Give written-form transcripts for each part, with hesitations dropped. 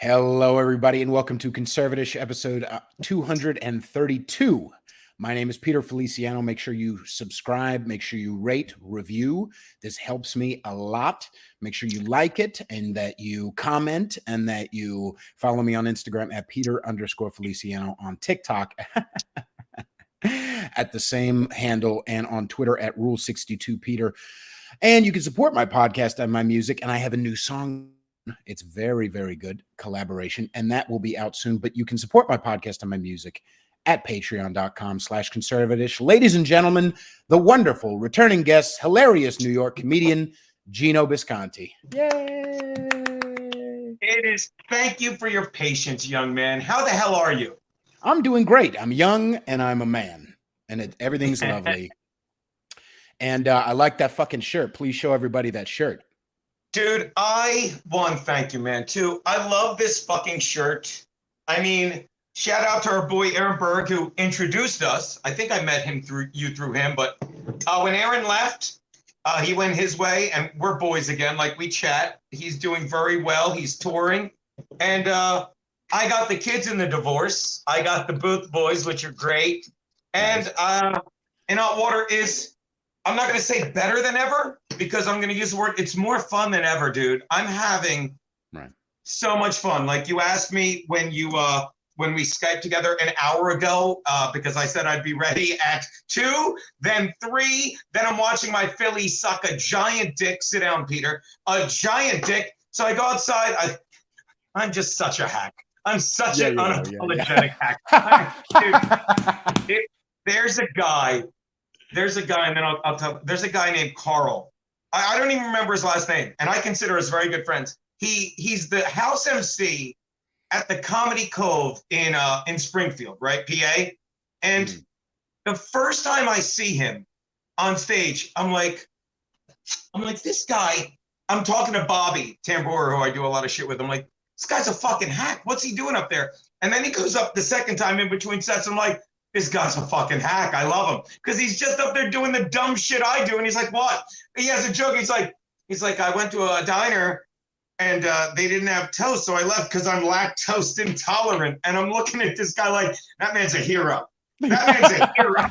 Hello, everybody, and welcome to Conservatish episode 232. My name is Peter Feliciano. Make sure you subscribe, make sure you rate, review. This helps me a lot. Make sure you like it and that you comment and that you follow me on Instagram at Peter_Feliciano, on TikTok at the same handle, and on Twitter at Rule62Peter. And you can support my podcast and my music, and I have a new song. It's very, very good collaboration, and that will be out soon. But you can support my podcast and my music at patreon.com/conservatish. Ladies and gentlemen, the wonderful returning guest, hilarious New York comedian, Geno Bisconte. Yay! It is. Thank you for your patience, young man. How the hell are you? I'm doing great. I'm young and I'm a man, and everything's lovely. And I like that fucking shirt. Please show everybody that shirt. Dude, thank you, man, too. I love this fucking shirt. I mean, shout out to our boy Aaron Berg, who introduced us. I think I met him through him, but when Aaron left, he went his way, and we're boys again, like we chat. He's doing very well. He's touring. And I got the kids in the divorce. I got the Booth boys, which are great. And In Hot Water is, I'm not going to say better than ever, because I'm going to use the word, it's more fun than ever, dude. I'm having so much fun. Like you asked me when we Skyped together an hour ago, because I said I'd be ready at 2, then 3, then I'm watching my Phillies suck a giant dick. Sit down, Peter. A giant dick. So I go outside. I'm just such a hack. I'm such an unapologetic hack. Dude, there's a guy, and then I'll tell. There's a guy named Carl. I don't even remember his last name, and I consider us very good friends. He's the house MC at the Comedy Cove in Springfield, right, PA. And the first time I see him on stage, I'm like, this guy. I'm talking to Bobby Tambora, who I do a lot of shit with. I'm like, this guy's a fucking hack. What's he doing up there? And then he goes up the second time in between sets. I'm like, this guy's a fucking hack. I love him because he's just up there doing the dumb shit I do. And he's like, what? He has a joke. He's like, I went to a diner and they didn't have toast, so I left because I'm lactose intolerant. And I'm looking at this guy like, that man's a hero. That man's a hero.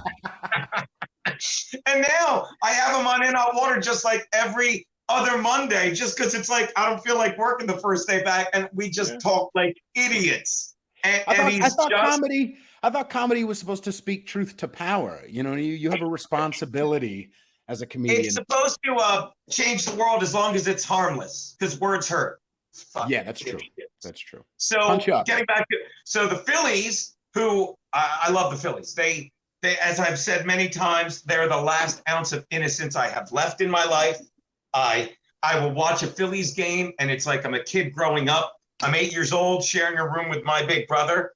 And now I have him on In Hot Water just like every other Monday, just because it's like I don't feel like working the first day back, and we just talk like idiots. I thought comedy was supposed to speak truth to power. You know, you have a responsibility as a comedian. It's supposed to change the world as long as it's harmless, because words hurt. Yeah, that's true. That's true. So getting back to the Phillies, who I love the Phillies. They, as I've said many times, they're the last ounce of innocence I have left in my life. I will watch a Phillies game, and it's like I'm a kid growing up. I'm 8 years old, sharing a room with my big brother.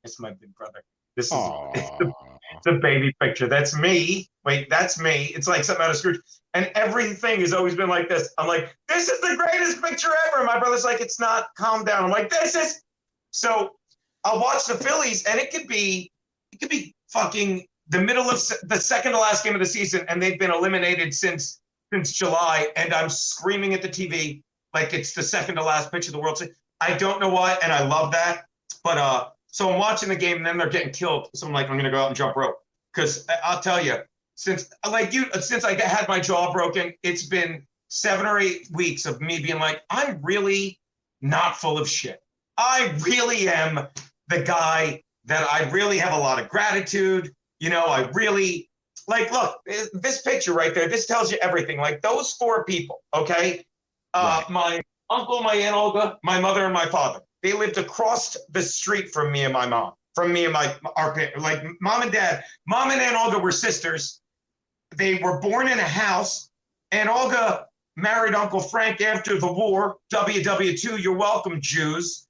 It's my big brother. This is it's a baby picture. That's me. Wait, that's me. It's like something out of Scrooge. And everything has always been like this. I'm like, this is the greatest picture ever. And my brother's like, it's not. Calm down. I'm like, this is. So I'll watch the Phillies, and it could be fucking the middle of the second to last game of the season, and they've been eliminated since July, and I'm screaming at the TV like it's the second to last pitch of the World Series. I don't know why, and I love that. But so I'm watching the game, and then they're getting killed. So I'm like, I'm gonna go out and jump rope, because I'll tell you, since I had my jaw broken, it's been 7 or 8 weeks of me being like, I'm really not full of shit. I really am the guy that I really have a lot of gratitude. You know, I really. Like, look, this picture right there, this tells you everything. Like, those 4 people, okay? My uncle, my Aunt Olga, my mother, and my father. They lived across the street from me and my mom. From me and like, mom and dad. Mom and Aunt Olga were sisters. They were born in a house. Aunt Olga married Uncle Frank after the war. WW2, you're welcome, Jews.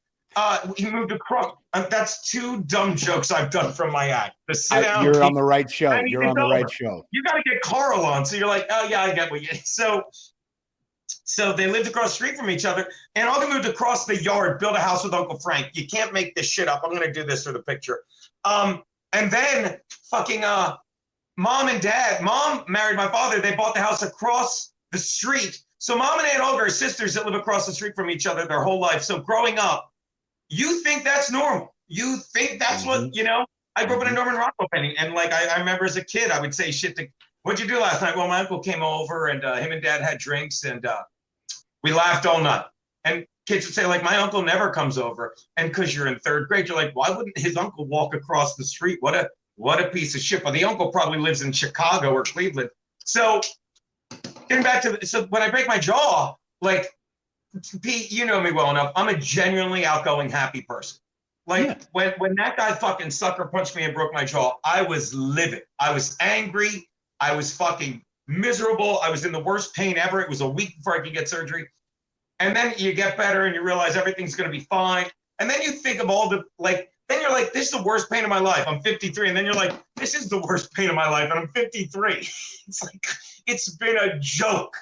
He moved across. That's 2 dumb jokes I've done from my act. You're on the right show. You're on the right show. You got to get Carl on. So you're like, oh, yeah, I get what you. So they lived across the street from each other. And Olga moved across the yard, built a house with Uncle Frank. You can't make this shit up. I'm going to do this for the picture. And then fucking mom and dad. Mom married my father. They bought the house across the street. So mom and Aunt Olga are sisters that live across the street from each other their whole life. So growing up, you think that's normal. You think that's what, I grew up in a Norman Rockwell painting. And like, I remember as a kid, I would say shit to, what'd you do last night? Well, my uncle came over and him and dad had drinks and we laughed all night. And kids would say like, my uncle never comes over. And cause you're in third grade, you're like, why wouldn't his uncle walk across the street? What a piece of shit. Well, the uncle probably lives in Chicago or Cleveland. So getting back to so when I break my jaw, like, Pete, you know me well enough. I'm a genuinely outgoing, happy person. Like when that guy fucking sucker punched me and broke my jaw, I was livid. I was angry. I was fucking miserable. I was in the worst pain ever. It was a week before I could get surgery. And then you get better and you realize everything's going to be fine. And then you think of all the, like, then you're like, this is the worst pain of my life. I'm 53. And then you're like, this is the worst pain of my life. And I'm 53. It's like, it's been a joke.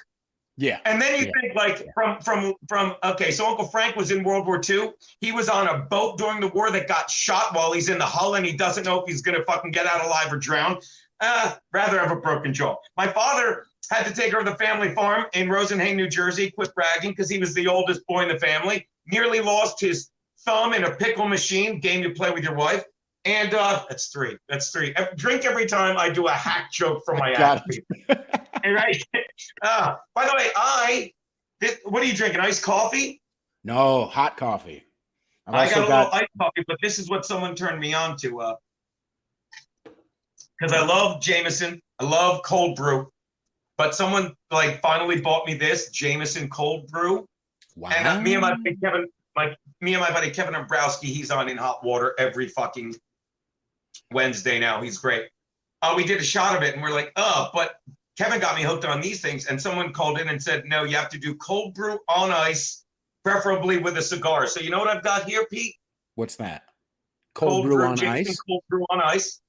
Yeah. And then you think like from okay, so Uncle Frank was in World War II. He was on a boat during the war that got shot while he's in the hull and he doesn't know if he's going to fucking get out alive or drown. Rather have a broken jaw. My father had to take over the family farm in Rosenhain, New Jersey. Quit bragging because he was the oldest boy in the family. Nearly lost his thumb in a pickle machine, game you play with your wife. And that's three. Drink every time I do a hack joke from my ass. Right. By the way, what are you drinking? Iced coffee? No, hot coffee. I got a little iced coffee, but this is what someone turned me on to. Because I love Jameson, I love cold brew, but someone like finally bought me this Jameson cold brew. Wow. And me and my buddy Kevin Dombrowski, he's on In Hot Water every fucking Wednesday now. He's great. We did a shot of it, and we're like, but Kevin got me hooked on these things, and someone called in and said, no, you have to do cold brew on ice, preferably with a cigar. So you know what I've got here, Pete? What's that? Cold brew on ice? Cold brew on ice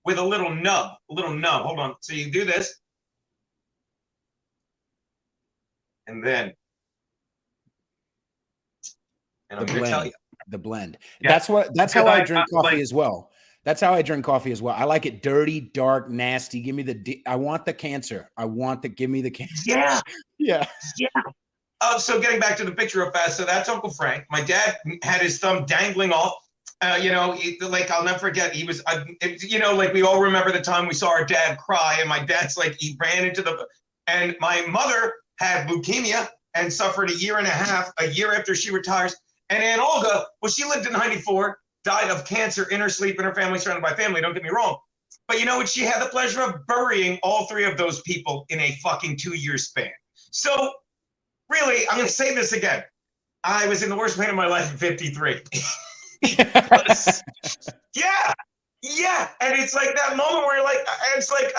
with a little nub. Hold on. So you do this. And then. And I'm going to tell you. The blend. Yeah. That's how I drink coffee as well. That's how I drink coffee as well. I like it dirty, dark, nasty. Give me I want the cancer. Give me the cancer. Yeah. Yeah. So getting back to the picture real fast. So that's Uncle Frank. My dad had his thumb dangling off. Like I'll never forget. He was, like we all remember the time we saw our dad cry, and my dad's like he ran into and my mother had leukemia and suffered a year after she retires. And Aunt Olga, well, she lived at 94. Died of cancer in her sleep, in her family, surrounded by family. Don't get me wrong. But you know what? She had the pleasure of burying all three of those people in a fucking 2-year span. So really, I'm going to say this again. I was in the worst pain of my life at 53. Yeah. And it's like that moment where you're like, it's like,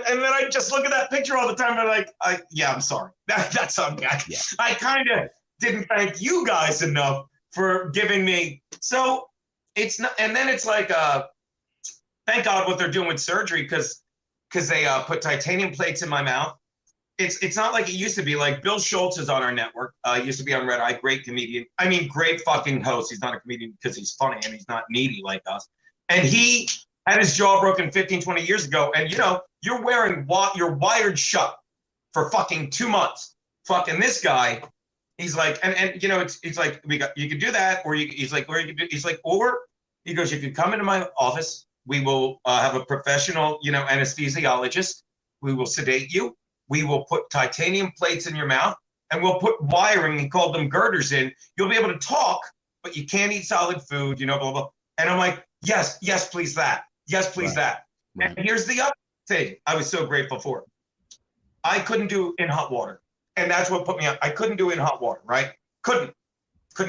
and then I just look at that picture all the time. And I'm like, I'm sorry. That's on me. I kind of didn't thank you guys enough for giving me. So it's not, and then it's like, thank God what they're doing with surgery because they put titanium plates in my mouth. It's not like it used to be. Like Bill Schultz is on our network. Used to be on Red Eye, great comedian. I mean, great fucking host. He's not a comedian because he's funny and he's not needy like us. And he had his jaw broken 15, 20 years ago. And you're wearing you're wired shut for fucking 2 months. Fucking this guy. He's like, it's like you could do that, or he goes, if you come into my office, we will have a professional, anesthesiologist. We will sedate you. We will put titanium plates in your mouth, and we'll put wiring. He called them girders in. You'll be able to talk, but you can't eat solid food, blah, blah. And I'm like, yes, please that. Yes, please that. Right. And here's the other thing I was so grateful for. I couldn't do In Hot Water. And that's what put me on. I couldn't do In Hot Water, right? Couldn't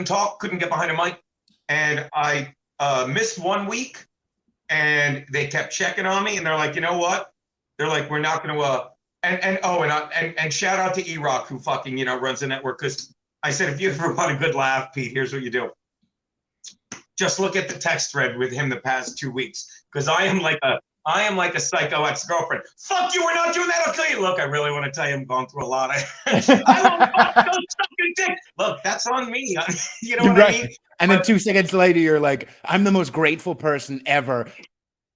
talk, couldn't get behind a mic. And I missed 1 week, and they kept checking on me. And they're like, you know what? They're like, we're not going to, and shout out to E-Rock, who fucking, runs the network. Because I said, if you ever want a good laugh, Pete, here's what you do. Just look at the text thread with him the past 2 weeks. Because I am like a psycho ex-girlfriend. Fuck you, we're not doing that. I'll kill you. Look, I really want to tell you I'm going through a lot. I won't fuck those fucking dick. Look, that's on me. You know what I mean? And then 2 seconds later, you're like, I'm the most grateful person ever.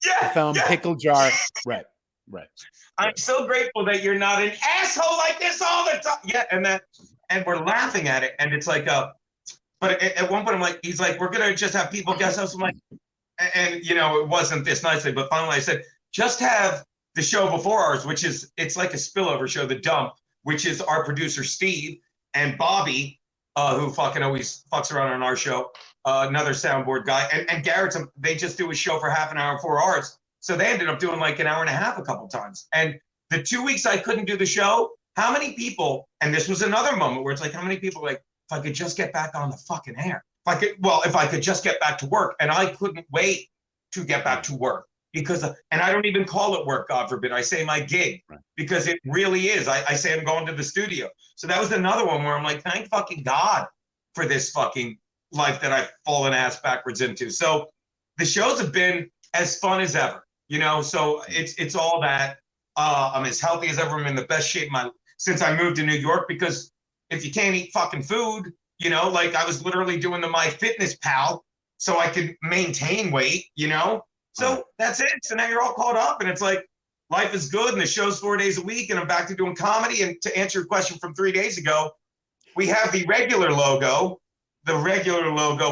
Yeah. Pickle jar. Right. I'm so grateful that you're not an asshole like this all the time. Yeah, and we're laughing at it. And it's like, But at one point, I'm like, he's like, we're gonna just have people guest host. I'm like, and you know, it wasn't this nicely, but finally I said, just have the show before ours, which is it's like a spillover show, The Dump, which is our producer Steve and Bobby, who fucking always fucks around on our show, another soundboard guy, and Garrett's. They just do a show for half an hour before ours, so they ended up doing like an hour and a half a couple times. And the 2 weeks I couldn't do the show, how many people? And this was another moment where it's like, how many people like, if I could just get back on the fucking air. If I could just get back to work, and I couldn't wait to get back to work because, and I don't even call it work, God forbid. I say my gig because it really is. I say I'm going to the studio. So that was another one where I'm like, thank fucking God for this fucking life that I've fallen ass backwards into. So the shows have been as fun as ever, you know. So it's all that. I'm as healthy as ever. I'm in the best shape since I moved to New York, because if you can't eat fucking food, you know, like I was literally doing the MyFitnessPal so I could maintain weight, you know? So that's it. So now you're all caught up, and it's like, life is good, and the show's 4 days a week, and I'm back to doing comedy. And to answer your question from 3 days ago, we have the regular logo,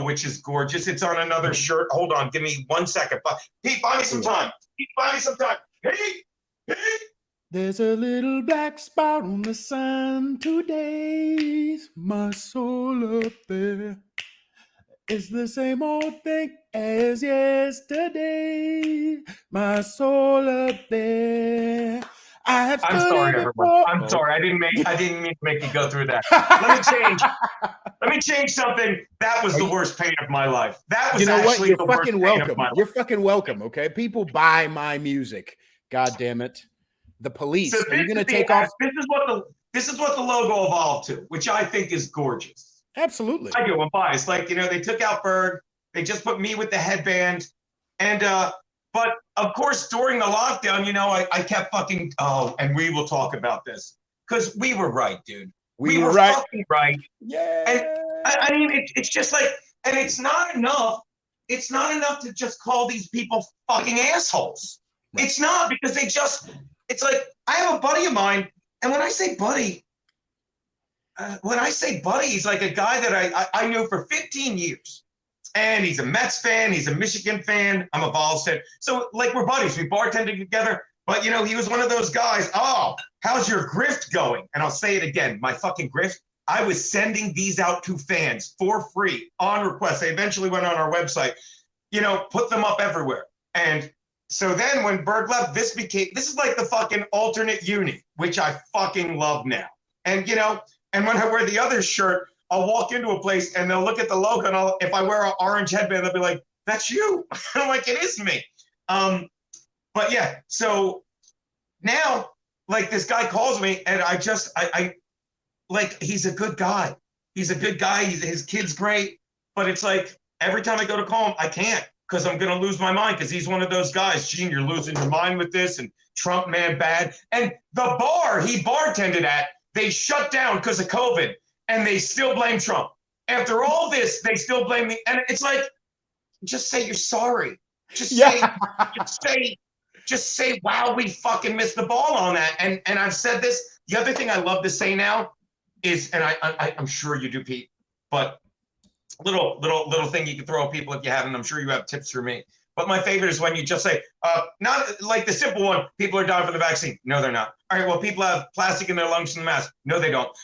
which is gorgeous. It's on another shirt. Hold on, give me 1 second. Pete, buy me some time. Pete. There's a little black spot on the sun today. My soul up there. It's the same old thing as yesterday. My soul up there. I'm sorry, everyone. I'm sorry. I didn't mean to make you go through that. Let me change something. That was the worst pain of my life. That was actually the worst pain of my life. You're fucking welcome, okay? People buy my music. God damn it. The police. So are you going to take off? This is what the logo evolved to, which I think is gorgeous. Absolutely. I do. I'm biased. Like, you know, they took out Berg. They just put me with the headband. And, but of course, during the lockdown, you know, I kept fucking, and we will talk about this because we were right, dude. We were right. Fucking right. Yeah. And I mean, it's just like, and it's not enough. It's not enough to just call these people fucking assholes. Right. It's not, because it's like, I have a buddy of mine, and when I say buddy, he's like a guy that I knew for 15 years. And he's a Mets fan, he's a Michigan fan, I'm a Vols fan. So, like, we're buddies, we bartended together. But, you know, he was one of those guys, oh, how's your grift going? And I'll say it again, my fucking grift. I was sending these out to fans for free on request. They eventually went on our website, you know, put them up everywhere. And so then when Berg left, this is like the fucking alternate uni, which I fucking love now. And, you know, and when I wear the other shirt, I'll walk into a place and they'll look at the logo, and if I wear an orange headband, they'll be like, that's you. I'm like, it is me. But yeah, so now, like, this guy calls me, and I like, he's a good guy. He's a good guy. His kid's great. But it's like, every time I go to call him, I can't, because I'm going to lose my mind, because he's one of those guys, Gene, you're losing your mind with this, and Trump, man, bad. And the bar he bartended at, they shut down because of COVID, and they still blame Trump. After all this, they still blame me. And it's like, just say you're sorry. Just say, wow, we fucking missed the ball on that. And I've said this. The other thing I love to say now is, and I'm sure you do, Pete, but little thing you can throw at people if you haven't. I'm sure you have tips for me. But my favorite is when you just say, not like the simple one, people are dying for the vaccine. No, they're not. All right, well, people have plastic in their lungs from the mask. No, they don't.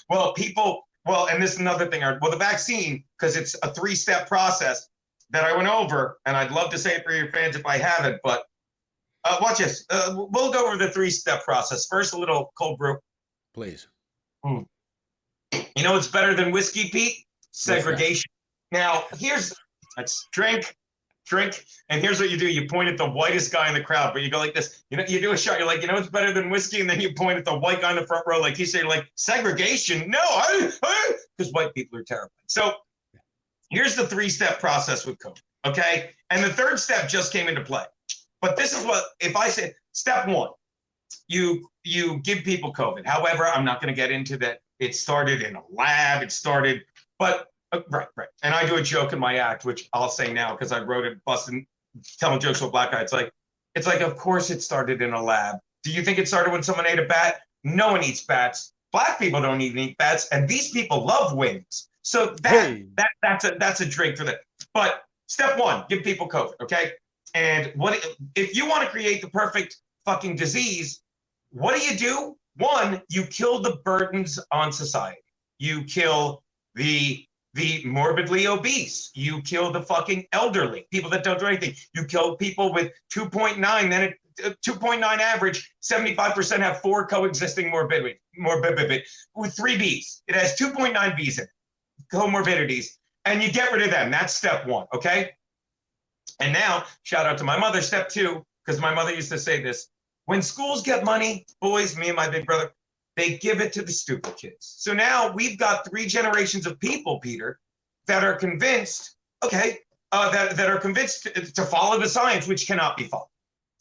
Well, and this is another thing. Well, the vaccine, because it's a 3-step process that I went over, and I'd love to say it for your fans if I haven't, but watch this. We'll go over the 3-step process. First, a little cold brew. Please. You know what's better than whiskey, Pete? Segregation. Now, let's drink, and here's what you do. You point at the whitest guy in the crowd, but you go like this. You know, you do a shot. You're like, you know what's better than whiskey? And then you point at the white guy in the front row, like you say, like, segregation. No, because white people are terrible. So here's the 3-step process with COVID, okay? And the 3rd step just came into play. But this is what, if I say, step 1, you give people COVID. However, I'm not going to get into that. It started in a lab. But right. And I do a joke in my act, which I'll say now because I wrote it, busting, telling jokes with a black guy. It's like, of course it started in a lab. Do you think it started when someone ate a bat? No one eats bats. Black people don't even eat bats. And these people love wings. So Hey. that's a drink for that. But step one, give people COVID, okay? And what if you want to create the perfect fucking disease? What do? One, you kill the burdens on society. You kill the morbidly obese. You kill the fucking elderly, people that don't do anything. You kill people with 2.9, then it 2.9 average, 75% have 4 coexisting morbidity with 3 Bs. It has 2.9 Bs in it, comorbidities, and you get rid of them. That's step one, okay? And now, shout out to my mother, step two, because my mother used to say this, when schools get money, boys, me and my big brother, they give it to the stupid kids. So now we've got 3 generations of people, Peter, that are convinced, okay, that are convinced to follow the science, which cannot be followed.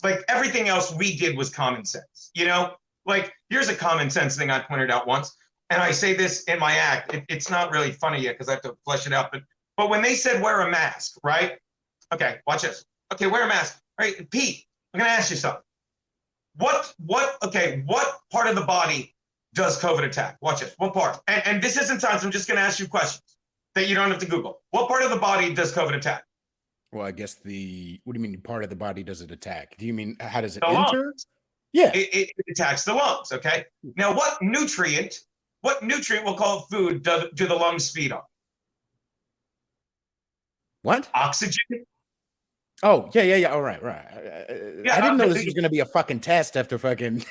Like everything else we did was common sense, you know? Like here's a common sense thing I pointed out once, and I say this in my act. It's not really funny yet because I have to flesh it out. But when they said wear a mask, right? Okay, watch this. Okay, wear a mask, right? Pete, I'm gonna ask you something. What part of the body does COVID attack? Watch it. What part? And this isn't science. I'm just gonna ask you questions that you don't have to Google. What part of the body does COVID attack? Well, I guess what do you mean part of the body does it attack? Do you mean how does it The enter? lungs. Yeah. It attacks the lungs, okay? Now, what nutrient, we'll call it food, do the lungs feed on? What? Oxygen. Oh, yeah. All right. Yeah, I didn't know this was going to be a fucking test after fucking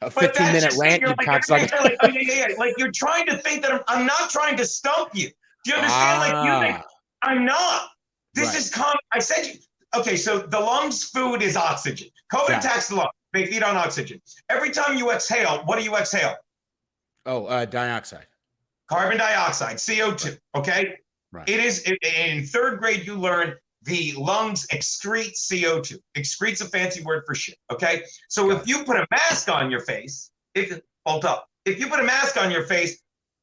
a but 15-minute rant, you like, cocksucker. like, oh, yeah. Like you're trying to think that I'm not trying to stump you. Do you understand? Like you think I'm not. This is common. I said you. Okay, so the lungs' food is oxygen. COVID attacks the lungs. They feed on oxygen. Every time you exhale, what do you exhale? Oh, dioxide. Carbon dioxide, CO2, okay? Right. It is, in 3rd grade, you learn the lungs excrete CO2. Excrete's a fancy word for shit, okay? So if you put a mask on your face, if you put a mask on your face,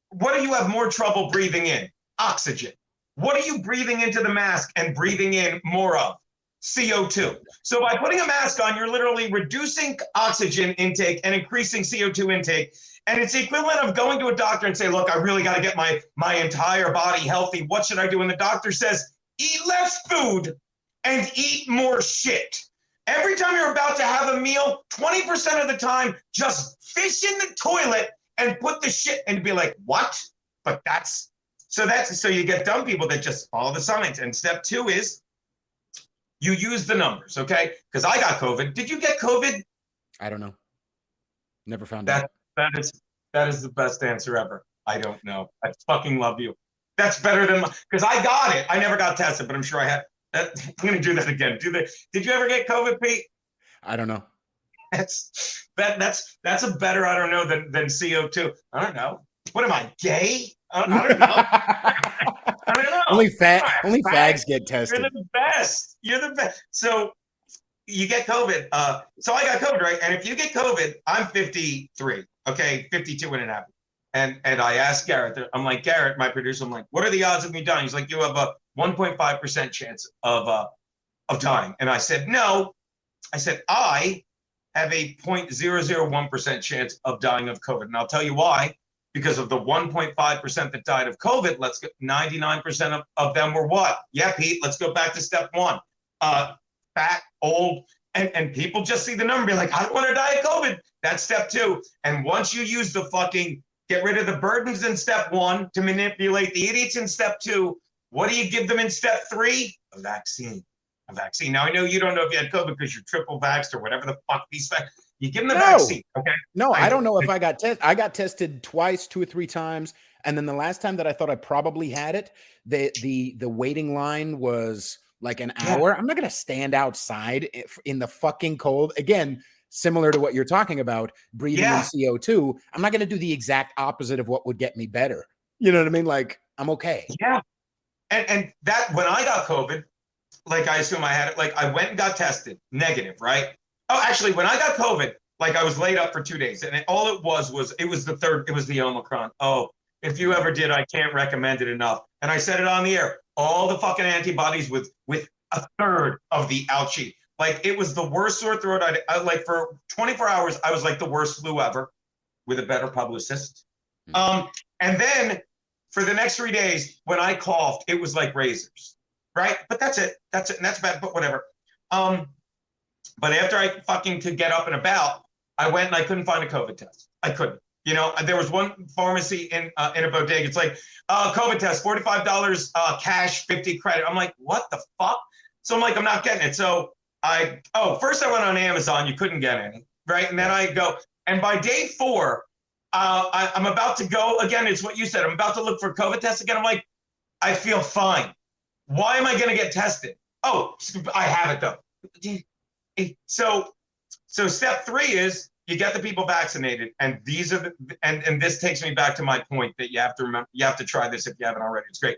what do you have more trouble breathing in? Oxygen. What are you breathing into the mask and breathing in more of? CO2. So by putting a mask on, you're literally reducing oxygen intake and increasing CO2 intake. And it's the equivalent of going to a doctor and say, look, I really got to get my entire body healthy. What should I do? And the doctor says, eat less food and eat more shit. Every time you're about to have a meal, 20% of the time, just fish in the toilet and put the shit and be like, what? But so you get dumb people that just follow the science. And step 2 is you use the numbers, okay? Because I got COVID. Did you get COVID? I don't know. Never found out. That is the best answer ever. I don't know. I fucking love you. That's better than because I got it. I never got tested, but I'm sure I had. I'm gonna do that again. Did you ever get COVID, Pete? I don't know. That's a better I don't know than CO2. I don't know. What am I, gay? I don't know. I don't know. Only fags get tested. You're the best. You're the best. So you get COVID. So I got COVID, right? And if you get COVID, I'm 53. Okay, 52 and a half. And I asked Garrett, I'm like, Garrett, my producer, I'm like, what are the odds of me dying? He's like, you have a 1.5% chance of dying. And I said, no. I said, I have a 0.001% chance of dying of COVID. And I'll tell you why. Because of the 1.5% that died of COVID, 99% of them were what? Yeah, Pete, let's go back to step 1. Fat, old, and people just see the number and be like, I don't want to die of COVID. That's step 2. And once you use the fucking get rid of the burdens in step 1 to manipulate the idiots in step 2, what do you give them in step 3? A vaccine. A vaccine. Now, I know you don't know if you had COVID because you're triple vaxxed or whatever the fuck these facts. You give them the vaccine, okay? No, I don't know if I got tested. I got tested twice, 2 or 3 times. And then the last time that I thought I probably had it, the waiting line was like an hour. I'm not going to stand outside in the fucking cold. Again, similar to what you're talking about, breathing in CO2. I'm not going to do the exact opposite of what would get me better. You know what I mean? Like, I'm okay. Yeah. And that when I got COVID, like I assume I had it, like I went and got tested, negative, right? Oh, actually, when I got COVID, like I was laid up for 2 days, and all it was the Omicron. Oh, if you ever did, I can't recommend it enough. And I said it on the air. All the fucking antibodies with a third of the ouchie. Like it was the worst sore throat. I like for 24 hours, I was like the worst flu ever with a better publicist. And then for the next 3 days, when I coughed, it was like razors, right? But that's it. That's it. And that's bad, but whatever. But after I fucking could get up and about, I went and I couldn't find a COVID test. I couldn't. You know, there was one pharmacy in a bodega. It's like, COVID test, $45 cash, 50 credit. I'm like, what the fuck? So I'm like, I'm not getting it. So first I went on Amazon. You couldn't get any, right? And then I go, and by day 4, I'm about to go again. It's what you said. I'm about to look for COVID tests again. I'm like, I feel fine. Why am I going to get tested? Oh, I have it though. So step 3 is you get the people vaccinated, and these are and this takes me back to my point that you have to remember. You have to try this if you haven't already. It's great.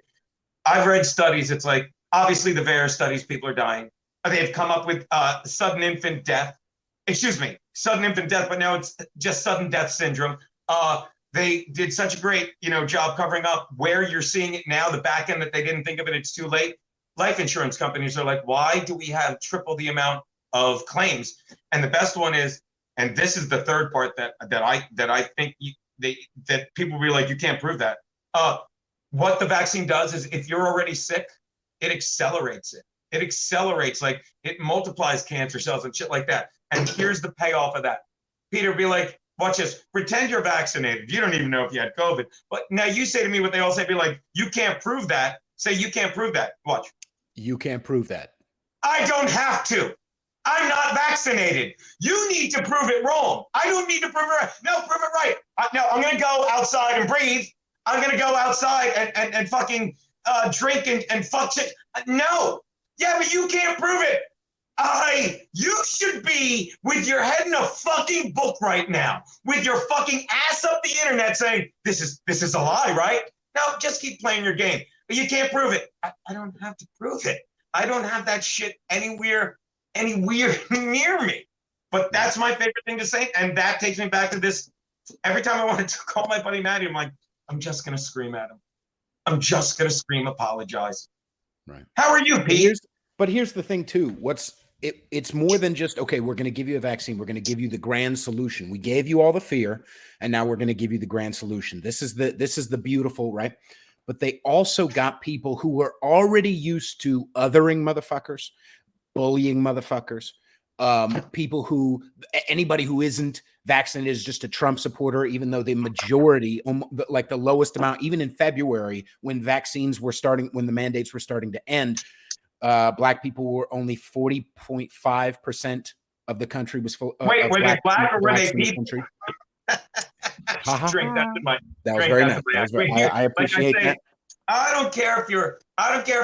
I've read studies. It's like obviously the VAERS studies. People are dying. They've come up with sudden infant death. Sudden infant death, but now it's just sudden death syndrome. They did such a great, job covering up where you're seeing it now, the back end that they didn't think of it. It's too late. Life insurance companies are like, why do we have triple the amount of claims? And the best one is, and this is the third part that I think that people will be like, you can't prove that. What the vaccine does is if you're already sick, it accelerates it. It accelerates, like it multiplies cancer cells and shit like that. And here's the payoff of that. Peter be like, watch this, pretend you're vaccinated. You don't even know if you had COVID. But now you say to me what they all say, be like, you can't prove that. Say you can't prove that. Watch. You can't prove that. I don't have to. I'm not vaccinated. You need to prove it wrong. I don't need to prove it right. No, prove it right. No, I'm going to go outside and breathe. I'm going to go outside and fucking drink and fuck shit. No. Yeah, but you can't prove it. You should be with your head in a fucking book right now, with your fucking ass up the internet saying, this is a lie, right? No, just keep playing your game. But you can't prove it. I don't have to prove it. I don't have that shit anywhere near me. But that's my favorite thing to say. And that takes me back to this. Every time I wanted to call my buddy Matty, I'm like, I'm just going to scream at him. I'm just going to scream, apologize. Right. How are you, Pete? But here's the thing too. It's more than just, okay, we're going to give you a vaccine. We're going to give you the grand solution. We gave you all the fear, and now we're going to give you the grand solution. This is the beautiful, right? But they also got people who were already used to othering motherfuckers, bullying motherfuckers, anybody who isn't vaccinated is just a Trump supporter, even though the majority, like the lowest amount, even in February, when the mandates were starting to end, Black people were only 40.5% of the country was full. Wait, were they black or were they people? Drink that to my. That was very nice. I appreciate that. I don't care if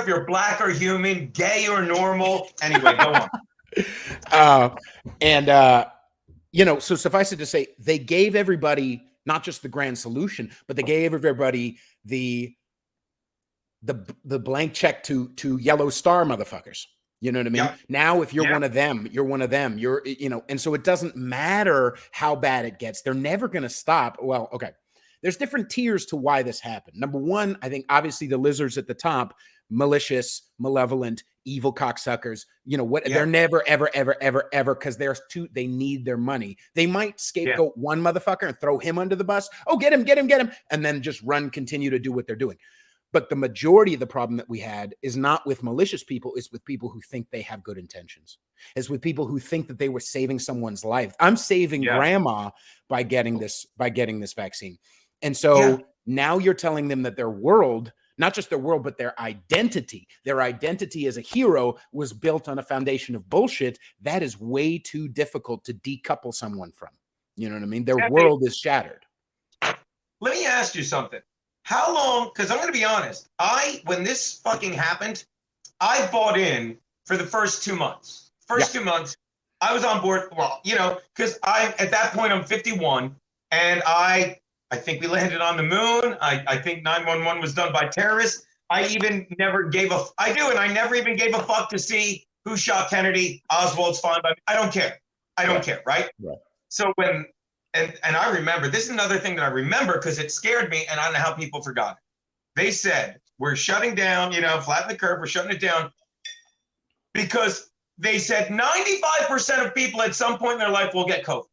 you're black or human, gay or normal. Anyway, go on. So suffice it to say, they gave everybody not just the grand solution, but they gave everybody the blank check to yellow star motherfuckers. You know what I mean? Yep. Now, if you're one of them, you're one of them. And so it doesn't matter how bad it gets. They're never going to stop. Well, okay. There's different tiers to why this happened. Number one, I think obviously the lizards at the top, malicious, malevolent, evil cocksuckers, they're never, ever, ever, ever, ever, because they need their money. They might scapegoat one motherfucker and throw him under the bus. Oh, get him, and then just continue to do what they're doing. But the majority of the problem that we had is not with malicious people, it's with people who think they have good intentions. It's with people who think that they were saving someone's life. I'm saving grandma by getting this vaccine. And so now you're telling them that their world, not just their world, but their identity as a hero was built on a foundation of bullshit. That is way too difficult to decouple someone from. You know what I mean? Their world is shattered. Let me ask you something. How long, because I'm going to be honest, when this fucking happened, I bought in for the first 2 months. 2 months, I was on board, because at that point I'm 51, and I think we landed on the moon. I think 911 was done by terrorists. I never even gave a fuck to see who shot Kennedy. Oswald's fine by me. I don't care. I don't care, right? So when, and I remember, this is another thing that I remember because it scared me, and I don't know how people forgot it. They said, we're shutting down, flatten the curve, we're shutting it down, because they said 95% of people at some point in their life will get COVID.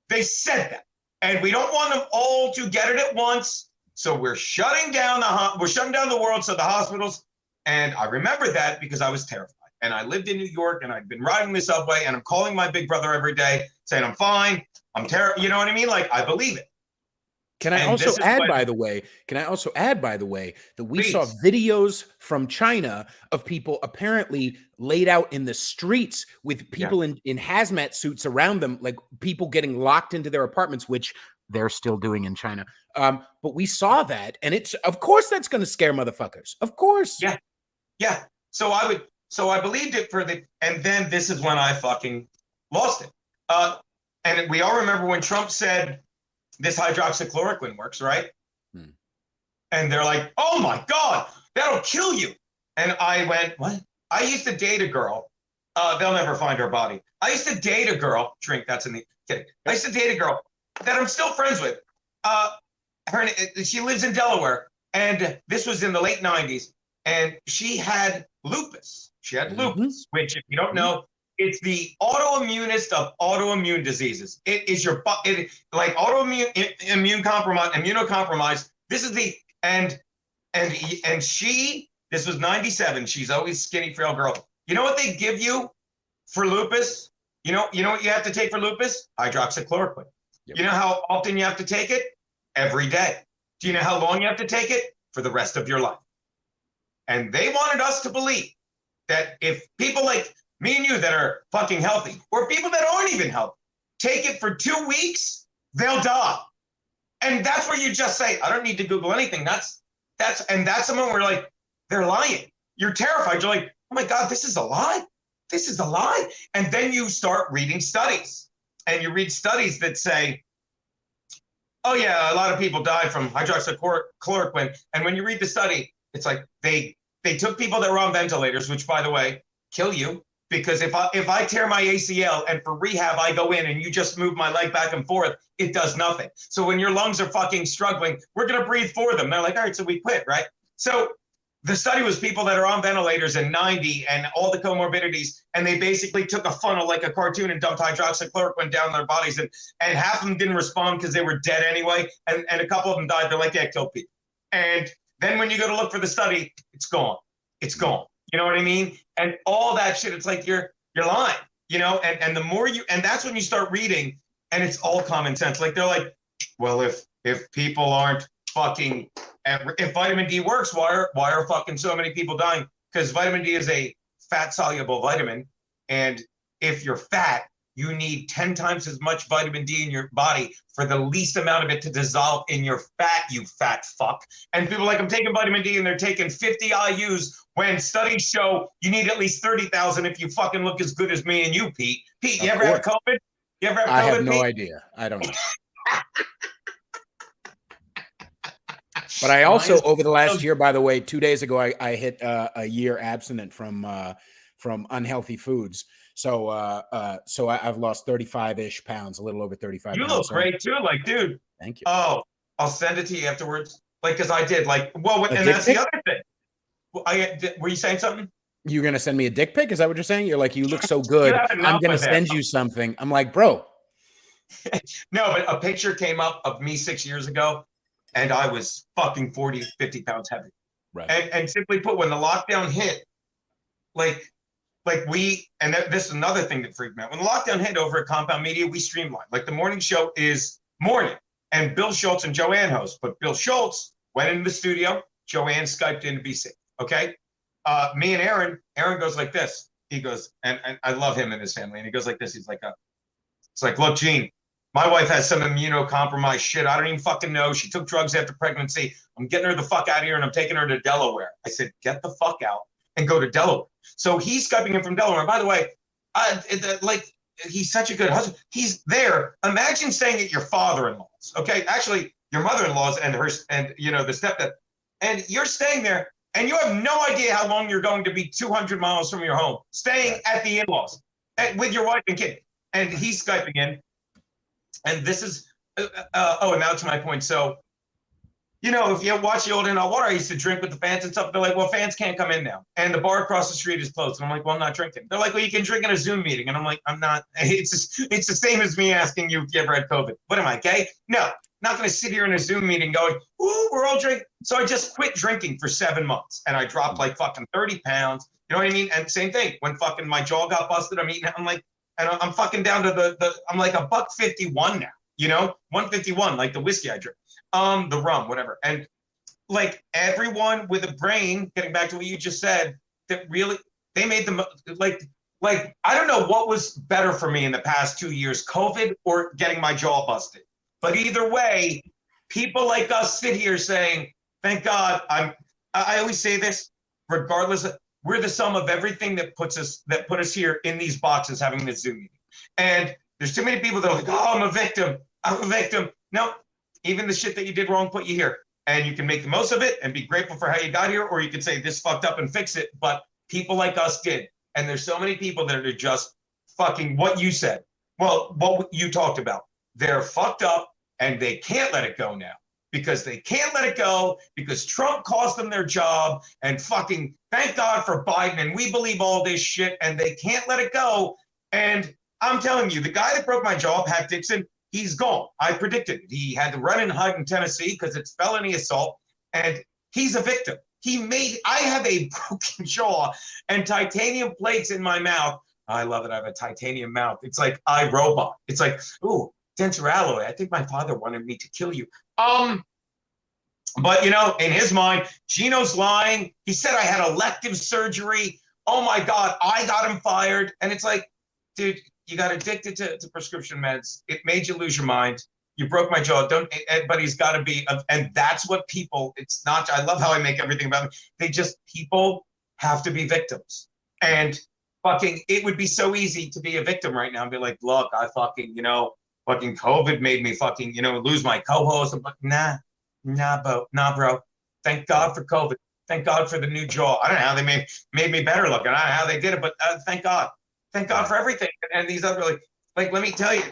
They said that. And we don't want them all to get it at once. So we're shutting down the world, so the hospitals. And I remember that because I was terrified. And I lived in New York, and I'd been riding the subway, and I'm calling my big brother every day saying, I'm fine. I'm terrible. You know what I mean? Like, I believe it. Can I also add, by the way, that we saw videos from China of people apparently laid out in the streets with people in hazmat suits around them, like people getting locked into their apartments, which they're still doing in China. But we saw that, and it's, of course, that's going to scare motherfuckers. Of course. Yeah. Yeah. So I believed it and then this is when I fucking lost it. And we all remember when Trump said this hydroxychloroquine works, right? And they're like, oh my God, that'll kill you. And I went, what? I used to date a girl. They'll never find her body. I used to date a girl. That's in the kidding. I used to date a girl that I'm still friends with. She lives in Delaware, and this was in the late 90s, and she had lupus. She had lupus, which, if you don't know, it's the autoimmunist of autoimmune diseases. It is like autoimmune, immunocompromised. This is this was 97. She's always skinny, frail girl. You know what they give you for lupus? You know what you have to take for lupus? Hydroxychloroquine. Yep. You know how often you have to take it? Every day. Do you know how long you have to take it? For the rest of your life. And they wanted us to believe that if people like me and you that are fucking healthy, or people that aren't even healthy, take it for 2 weeks, they'll die. And that's where you just say, I don't need to Google anything. That's someone where like, they're lying. You're terrified. You're like, oh my God, this is a lie. This is a lie. And then you start reading studies, and you read studies that say, oh yeah, a lot of people died from hydroxychloroquine. And when you read the study, it's like they took people that were on ventilators, which, by the way, kill you. Because if I tear my ACL and for rehab I go in and you just move my leg back and forth, it does nothing. So when your lungs are fucking struggling, we're gonna breathe for them. They're like, all right, so we quit, right? So the study was people that are on ventilators and 90 and all the comorbidities, and they basically took a funnel like a cartoon and dumped hydroxychloroquine down their bodies, and half of them didn't respond because they were dead anyway, and a couple of them died. They're like, yeah, kill people. And then when you go to look for the study, it's gone. It's gone. You know what I mean? And all that shit, it's like you're lying, you know? And the more and that's when you start reading, and it's all common sense. Like they're like, well, if people aren't fucking, if vitamin D works, why are fucking so many people dying? Because vitamin D is a fat soluble vitamin. And if you're fat, you need 10 times as much vitamin D in your body for the least amount of it to dissolve in your fat, you fat fuck. And people are like, I'm taking vitamin D, and they're taking 50 IUs when studies show you need at least 30,000 if you fucking look as good as me and you, Pete. Pete, you ever have COVID? You ever have COVID, I have no Pete? idea. I don't know. But I also, over the last year, by the way, 2 days ago, I hit a year abstinent from unhealthy foods. So I've lost 35-ish pounds, a little over 35 You pounds. look great too. Like, dude. Thank you. Oh, I'll send it to you afterwards. Like, because I did. Like, well, and that's the other thing. Were you saying something? You're going to send me a dick pic? Is that what you're saying? You're like, you look so good. I'm going to send you something. I'm like, bro. No, but a picture came up of me 6 years ago, and I was fucking 40, 50 pounds heavy. Right. And simply put, when the lockdown hit, this is another thing that freaked me out. When the lockdown hit over at Compound Media, we streamlined. Like, the morning show is morning, and Bill Schultz and Joanne host. But Bill Schultz went into the studio. Joanne Skyped in to be safe. Okay. Me and Aaron goes like this. He goes, and I love him and his family. And he goes like this. He's like, it's like, look, Gene, my wife has some immunocompromised shit. I don't even fucking know. She took drugs after pregnancy. I'm getting her the fuck out of here, and I'm taking her to Delaware. I said, get the fuck out and go to Delaware. So he's Skyping him from Delaware. By the way, he's such a good husband. He's there. Imagine staying at your father-in-law's. Okay. Actually, your mother-in-law's and the stepdad. And you're staying there, and you have no idea how long you're going to be 200 miles from your home, staying at the in-laws with your wife and kid. And he's Skyping in. And this is, and now to my point. So, if you watch the old In Hot Water, I used to drink with the fans and stuff. They're like, well, fans can't come in now. And the bar across the street is closed. And I'm like, well, I'm not drinking. They're like, well, you can drink in a Zoom meeting. And I'm like, I'm not. It's the same as me asking you if you ever had COVID. What am I, gay? No. not going to sit here in a Zoom meeting going, ooh, we're all drinking. So I just quit drinking for 7 months and I dropped like fucking 30 pounds. You know what I mean? And same thing, when fucking my jaw got busted, I'm like, and I'm fucking down to I'm like $1.51 now, you know, 151, like the whiskey I drink, the rum, whatever. And like everyone with a brain, getting back to what you just said, that really, they made them like, I don't know what was better for me in the past 2 years, COVID or getting my jaw busted. But either way, people like us sit here saying, thank God, I always say this, regardless of, we're the sum of everything that put us here in these boxes having this Zoom meeting. And there's too many people that are like, oh, I'm a victim. I'm a victim. No, even the shit that you did wrong put you here. And you can make the most of it and be grateful for how you got here, or you can say this fucked up and fix it. But people like us did. And there's so many people that are just fucking what you said. Well, what you talked about. They're fucked up and they can't let it go now. Because they can't let it go, because Trump cost them their job, and fucking thank God for Biden, and we believe all this shit, and they can't let it go. And I'm telling you, the guy that broke my jaw, Pat Dixon, he's gone. I predicted it. He had to run and hide in Tennessee because it's felony assault, and he's a victim. I have a broken jaw and titanium plates in my mouth. I love it. I have a titanium mouth. It's like iRobot. It's like, ooh, denser alloy. I think my father wanted me to kill you. But you know, in his mind, Geno's lying. He said I had elective surgery. Oh my God, I got him fired. And it's like, dude, you got addicted to prescription meds. It made you lose your mind. You broke my jaw. But he's got to be, and that's what people, it's not, I love how I make everything about me. People have to be victims. And fucking, it would be so easy to be a victim right now and be like, look, I fucking, you know, fucking COVID made me fucking, you know, lose my co-host. I'm like, nah, bro. Thank God for COVID. Thank God for the new jaw. I don't know how they made me better looking. I don't know how they did it, but thank God. Thank God for everything. And these other, like, let me tell you,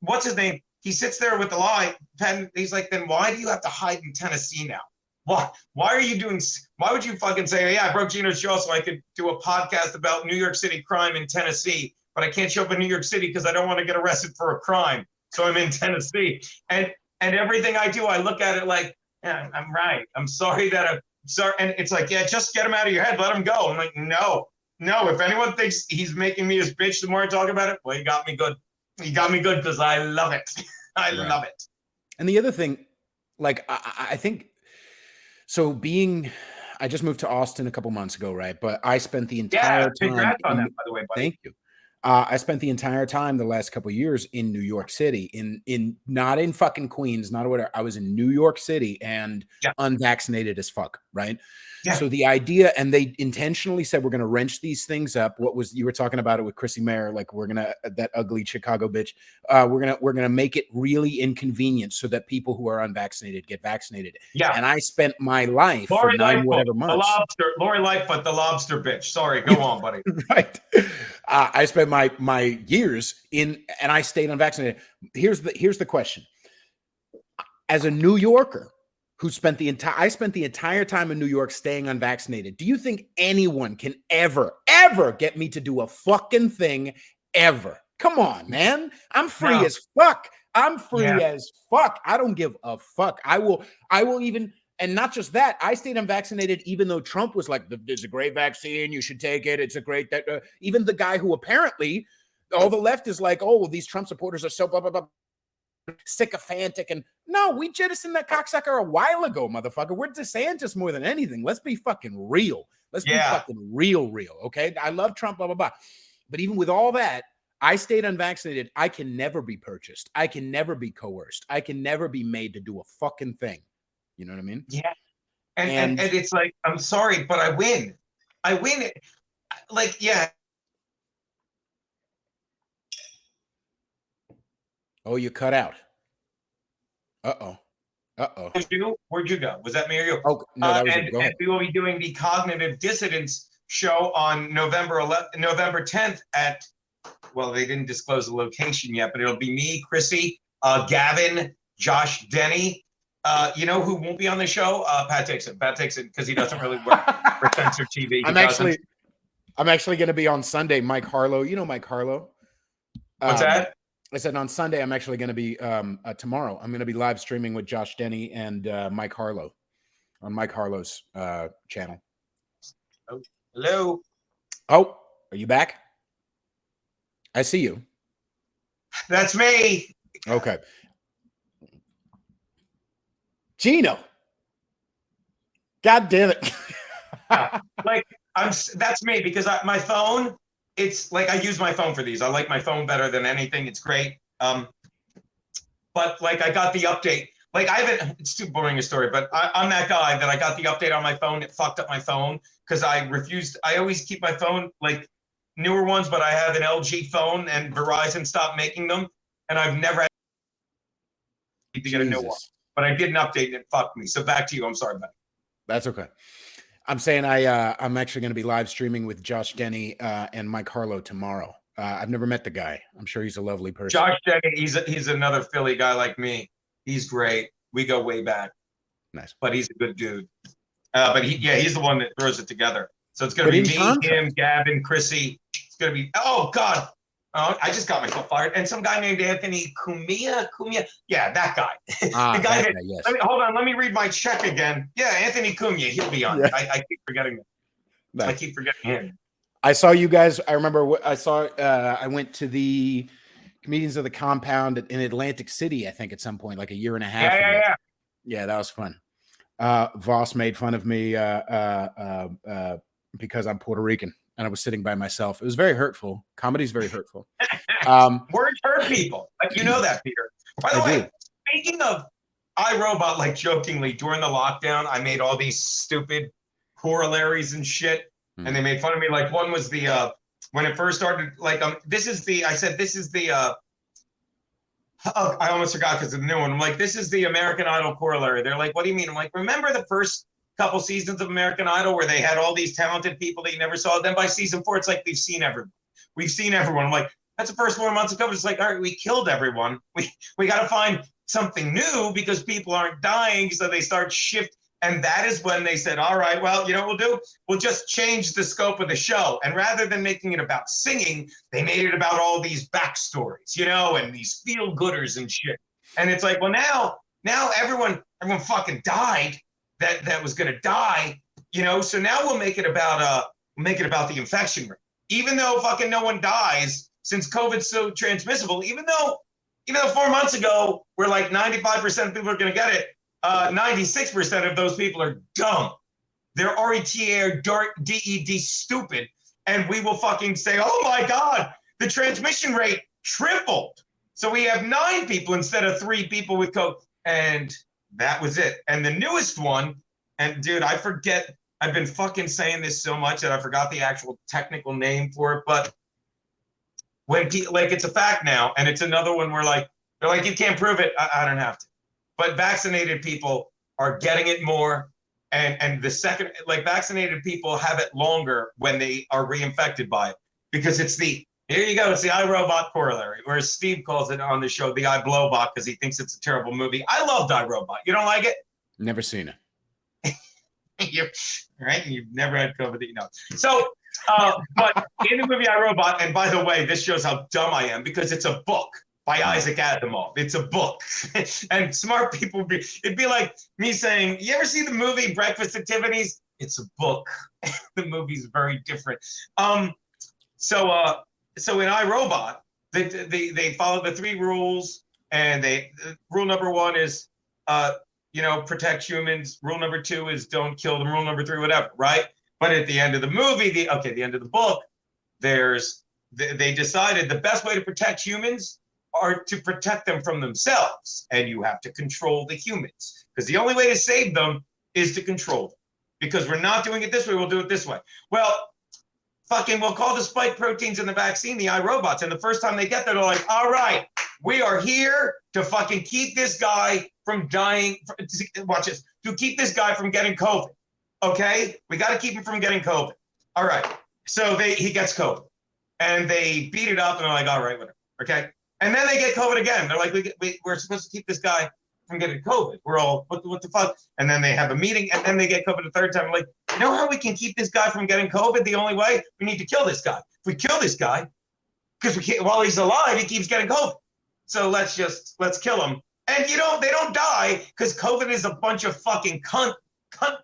what's his name? He sits there with the lie pen. He's like, then why do you have to hide in Tennessee now? Why would you fucking say, yeah, I broke Geno's jaw so I could do a podcast about New York City crime in Tennessee, but I can't show up in New York City because I don't want to get arrested for a crime. So I'm in Tennessee. And everything I do, I look at it like, yeah, I'm right. I'm sorry. And it's like, yeah, just get him out of your head. Let him go. I'm like, no. If anyone thinks he's making me his bitch the more I talk about it, well, he got me good. He got me good because I love it. I love it. And the other thing, like, I think, so I just moved to Austin a couple months ago, right? But I spent the entire time. Congrats on that, by the way, buddy. Thank you. I spent the entire time the last couple of years in New York City, in not in fucking Queens, not whatever. I was in New York City and unvaccinated as fuck, right? Yeah. So the idea, and they intentionally said we're going to wrench these things up. You were talking about it with Chrissy Mayer, like we're gonna, that ugly Chicago bitch. We're gonna make it really inconvenient so that people who are unvaccinated get vaccinated. Yeah. And I spent my life for whatever months. Lori Lightfoot, the lobster bitch. Sorry, go on, buddy. Right. I spent my years and I stayed unvaccinated. Here's the question. As a New Yorker who spent the entire time in New York staying unvaccinated, do you think anyone can ever get me to do a fucking thing ever? Come on, man. I'm free as fuck. I'm free as fuck. I don't give a fuck. I will even, and not just that, I stayed unvaccinated even though Trump was like, there's a great vaccine, you should take it. It's a great, even the guy who apparently all the left is like, oh, these Trump supporters are so blah, blah, blah, sycophantic. And no, we jettisoned that cocksucker a while ago, motherfucker. We're DeSantis more than anything. Let's be fucking real. Let's be fucking real. Okay. I love Trump, blah, blah, blah. But even with all that, I stayed unvaccinated. I can never be purchased. I can never be coerced. I can never be made to do a fucking thing. You know what I mean? Yeah. And it's like, I'm sorry, but I win. I win. Like, yeah. Oh, you cut out. Uh-oh. Where'd you go? Was that me or you? Oh, no, that was it. Go ahead. And we will be doing the Cognitive Dissidence show on November 10th at, well, they didn't disclose the location yet, but it'll be me, Chrissy, Gavin, Josh Denny. You know who won't be on the show? Pat Dixon. Pat Dixon, because he doesn't really work for censored TV. I'm actually going to be on Sunday. Mike Harlow. You know Mike Harlow. What's that? I said on Sunday, I'm actually going to be, tomorrow, I'm going to be live streaming with Josh Denny and Mike Harlow on Mike Harlow's channel. Oh, hello. Oh, are you back? I see you. That's me. Okay. Geno. God damn it. Yeah. Like that's me because my phone, it's like I use my phone for these. I like my phone better than anything. It's great. But like I got the update. Like I haven't, it's too boring a story, but I'm that guy that I got the update on my phone. It fucked up my phone because I refused. I always keep my phone like newer ones, but I have an LG phone and Verizon stopped making them. And I've never had to get a new one. But I did an update and it fucked me. So back to you. I'm sorry, buddy. That's okay. I'm saying I'm actually going to be live streaming with Josh Denny and Mike Harlow tomorrow. I've never met the guy. I'm sure he's a lovely person. Josh Denny, he's another Philly guy like me. He's great. We go way back. Nice. But he's a good dude. But he's the one that throws it together. So it's going to be me, him, Gavin, Chrissy. It's going to be, oh, God. Oh, I just got myself fired. And some guy named Anthony Cumia. Yeah, that guy. The guy that, yes. Hold on. Let me read my check again. Yeah, Anthony Cumia. He'll be on. Yeah. I keep forgetting him. Nice. I keep forgetting him. I saw you guys. I remember I went to the Comedians of the Compound in Atlantic City, I think, at some point, like a year and a half ago. Yeah. Yeah, that was fun. Voss made fun of me because I'm Puerto Rican and I was sitting by myself. It was very hurtful. Comedy's very hurtful. Words hurt people. You know that, Peter. By the way, speaking of iRobot, like jokingly, during the lockdown, I made all these stupid corollaries and shit. And they made fun of me. Like one was the when it first started, like I said this is the I almost forgot because of the new one. I'm like, this is the American Idol corollary. They're like, what do you mean? I'm like, remember the first couple seasons of American Idol where they had all these talented people that you never saw? Then by season 4, it's like we've seen everyone. We've seen everyone. I'm like, that's the first 4 months of COVID. It's like, all right, we killed everyone. We got to find something new because people aren't dying. So they start shifting. And that is when they said, all right, well, you know what we'll do? We'll just change the scope of the show. And rather than making it about singing, they made it about all these backstories, and these feel-gooders and shit. And it's like, well, now everyone fucking died that was going to die, So now we'll make it about the infection rate. Even though fucking no one dies, since COVID's so transmissible, even though 4 months ago, we're like 95% of people are going to get it, 96% of those people are dumb. They're RETA or DED stupid. And we will fucking say, oh my God, the transmission rate tripled. So we have 9 people instead of 3 people with COVID. And that was it. And the newest one, and dude, I forget, I've been fucking saying this so much that I forgot the actual technical name for it. But when like it's a fact now, and it's another one where they're like, you can't prove it. I don't have to. But vaccinated people are getting it more. And the second, vaccinated people have it longer when they are reinfected by it. Because it's here you go, it's the iRobot corollary, or as Steve calls it on the show, the iBlowbot, because he thinks it's a terrible movie. I loved iRobot. You don't like it? Never seen it. You've never had COVID, So, but in the movie iRobot, and by the way, this shows how dumb I am, because it's a book by Isaac Asimov. It's a book. And smart people it'd be like me saying, you ever see the movie Breakfast at Tiffany's? It's a book. The movie's very different. So in iRobot, they follow the 3 rules, and rule number 1 is protect humans. Rule number 2 is don't kill them. Rule number 3, whatever, right? But at the end of the movie, the end of the book, they decided the best way to protect humans are to protect them from themselves, and you have to control the humans, because the only way to save them is to control them, because we're not doing it this way, we'll do it this way. Well, we'll call the spike proteins in the vaccine the iRobots, and the first time they get there, they're like, all right, we are here to fucking keep this guy from dying. Watch this, to keep this guy from getting COVID. Okay, we got to keep him from getting COVID. All right, so he gets COVID, and they beat it up, and they're like, all right, whatever. Okay. And then they get COVID again. They're like, we're supposed to keep this guy from getting COVID. We're all, what the fuck? And then they have a meeting, and then they get COVID a third time. I'm like, you know how we can keep this guy from getting COVID? The only way? We need to kill this guy. If we kill this guy, because while he's alive, he keeps getting COVID. So let's kill them. And they don't die because COVID is a bunch of fucking cunt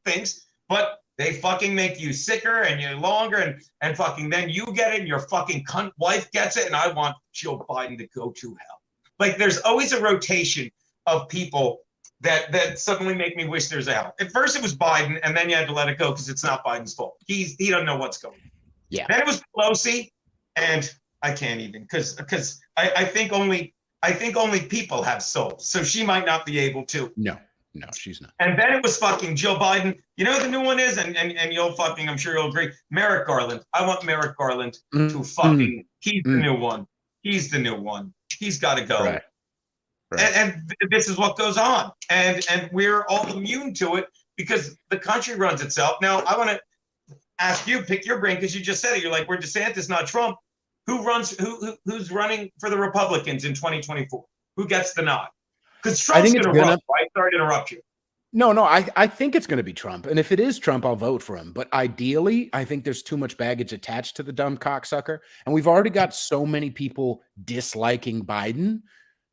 things, but they fucking make you sicker and you're longer and fucking then you get it and your fucking cunt wife gets it. And I want Joe Biden to go to hell. Like there's always a rotation of people that suddenly make me wish there's a hell. At first it was Biden, and then you had to let it go because it's not Biden's fault. He doesn't know what's going on. Yeah. Then it was Pelosi, and I can't even because I think only people have souls, so she might not be able to. No, she's not. And then it was fucking Joe Biden. You know what the new one is, and you'll fucking, I'm sure you'll agree. Merrick Garland. I want Merrick Garland to fucking. He's the new one. He's the new one. He's got to go. Right. And this is what goes on, and we're all immune to it because the country runs itself. Now, I want to ask you, pick your brain, because you just said it. You're like, we're DeSantis, not Trump. Who's running for the Republicans in 2024? Who gets the nod? Because Trump's going to run, right? Sorry to interrupt you. No, I think it's going to be Trump. And if it is Trump, I'll vote for him. But ideally, I think there's too much baggage attached to the dumb cocksucker. And we've already got so many people disliking Biden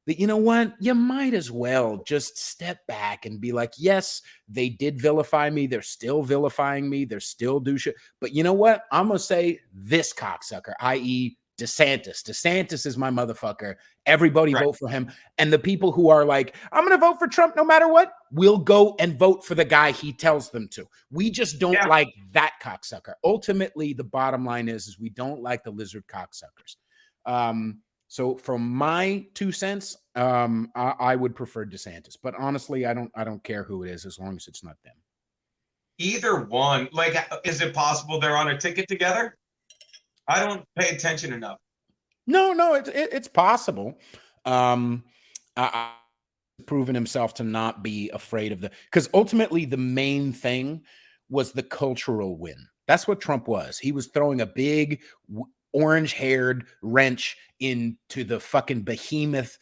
that, you know what, you might as well just step back and be like, yes, they did vilify me. They're still vilifying me. They're still do shit. But you know what? I'm going to say this cocksucker, i.e. DeSantis. DeSantis is my motherfucker. Everybody vote for him. And the people who are like, I'm going to vote for Trump no matter what, will go and vote for the guy he tells them to. We just don't like that cocksucker. Ultimately, the bottom line is we don't like the lizard cocksuckers. So from my 2 cents, I would prefer DeSantis. But honestly, I don't care who it is as long as it's not them. Either one. Like, is it possible they're on a ticket together? I don't pay attention enough. No, it's possible. Proven himself to not be afraid of because ultimately the main thing was the cultural win. That's what Trump was. He was throwing a big orange-haired wrench into the fucking behemoth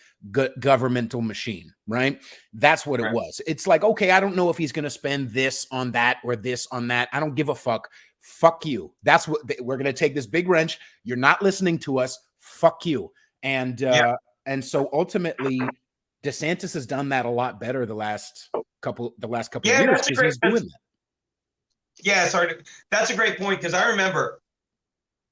governmental machine, right? That's what it was. It's like, okay, I don't know if he's going to spend this on that or this on that. I don't give a fuck. Fuck you. That's what we're going to take this big wrench. You're not listening to us. Fuck you. And so ultimately DeSantis has done that a lot better the last couple of years because he's doing that. Yeah, sorry. That's a great point because I remember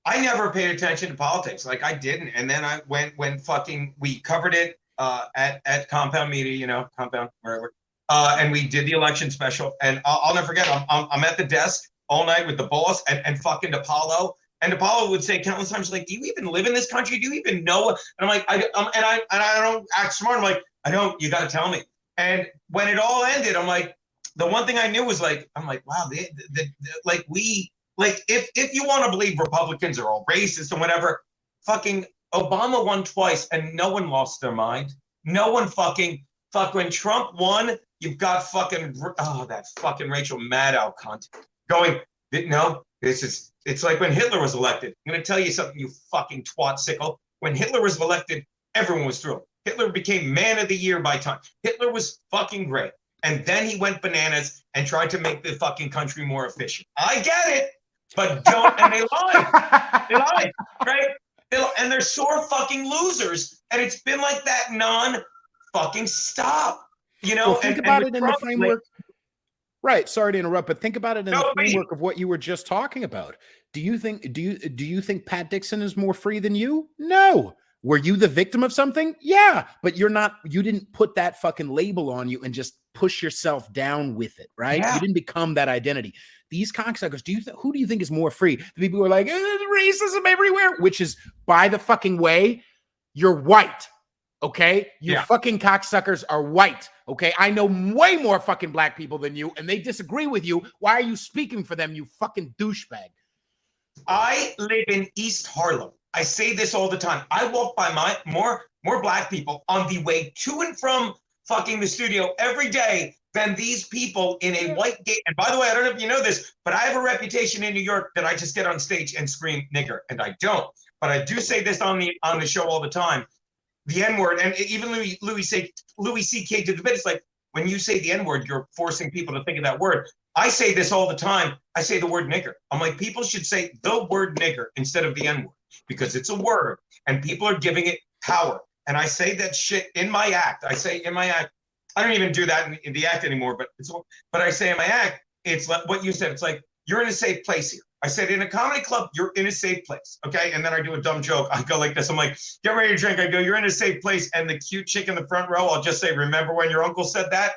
I never paid attention to politics. Like I didn't. And then I went when fucking we covered it at Compound Media, Compound, wherever. And we did the election special. And I'll never forget, I'm at the desk all night with the boss and fucking DePaulo. And DePaulo would say countless times, like, do you even live in this country? Do you even know? And I'm like, I don't act smart. I'm like, I don't, you got to tell me. And when it all ended, I'm like, the one thing I knew was like, I'm like, wow, if you want to believe Republicans are all racist and whatever, fucking Obama won twice and no one lost their mind. No one when Trump won, you've got that fucking Rachel Maddow cunt going, no, it's like when Hitler was elected. I'm going to tell you something, you fucking twat sickle. When Hitler was elected, everyone was thrilled. Hitler became man of the year by time. Hitler was fucking great. And then he went bananas and tried to make the fucking country more efficient. I get it, but don't, and they lied. They lied, right? And they're sore fucking losers. And it's been like that non-fucking stop, Well, think about it in the framework. Right. Sorry to interrupt, but think about it in the framework of what you were just talking about. Do you think Pat Dixon is more free than you? No. Were you the victim of something? Yeah, but you didn't put that fucking label on you and just push yourself down with it, right? Yeah. You didn't become that identity. These cocksuckers, who do you think is more free? The people who are like, racism everywhere, which is, by the fucking way, you're white, okay? You fucking cocksuckers are white, okay? I know way more fucking black people than you, and they disagree with you. Why are you speaking for them, you fucking douchebag? I live in East Harlem. I say this all the time. I walk by more black people on the way to and from fucking the studio every day than these people in a white gate. And by the way, I don't know if you know this, but I have a reputation in New York that I just get on stage and scream nigger, and I don't. But I do say this on the show all the time. The N-word, and even Louis C.K. did the bit. It's like, when you say the N-word, you're forcing people to think of that word. I say this all the time. I say the word nigger. I'm like, people should say the word nigger instead of the N-word, because it's a word and people are giving it power. and I say that shit in my act. I say in my act, I don't even do that in the act anymore, but I say in my act, it's like what you said. It's like, you're in a safe place here. I said, in a comedy club, you're in a safe place, okay? And then I do a dumb joke. I go like this. I'm like, get ready to drink. I go, you're in a safe place. And the cute chick in the front row, I'll just say, remember when your uncle said that?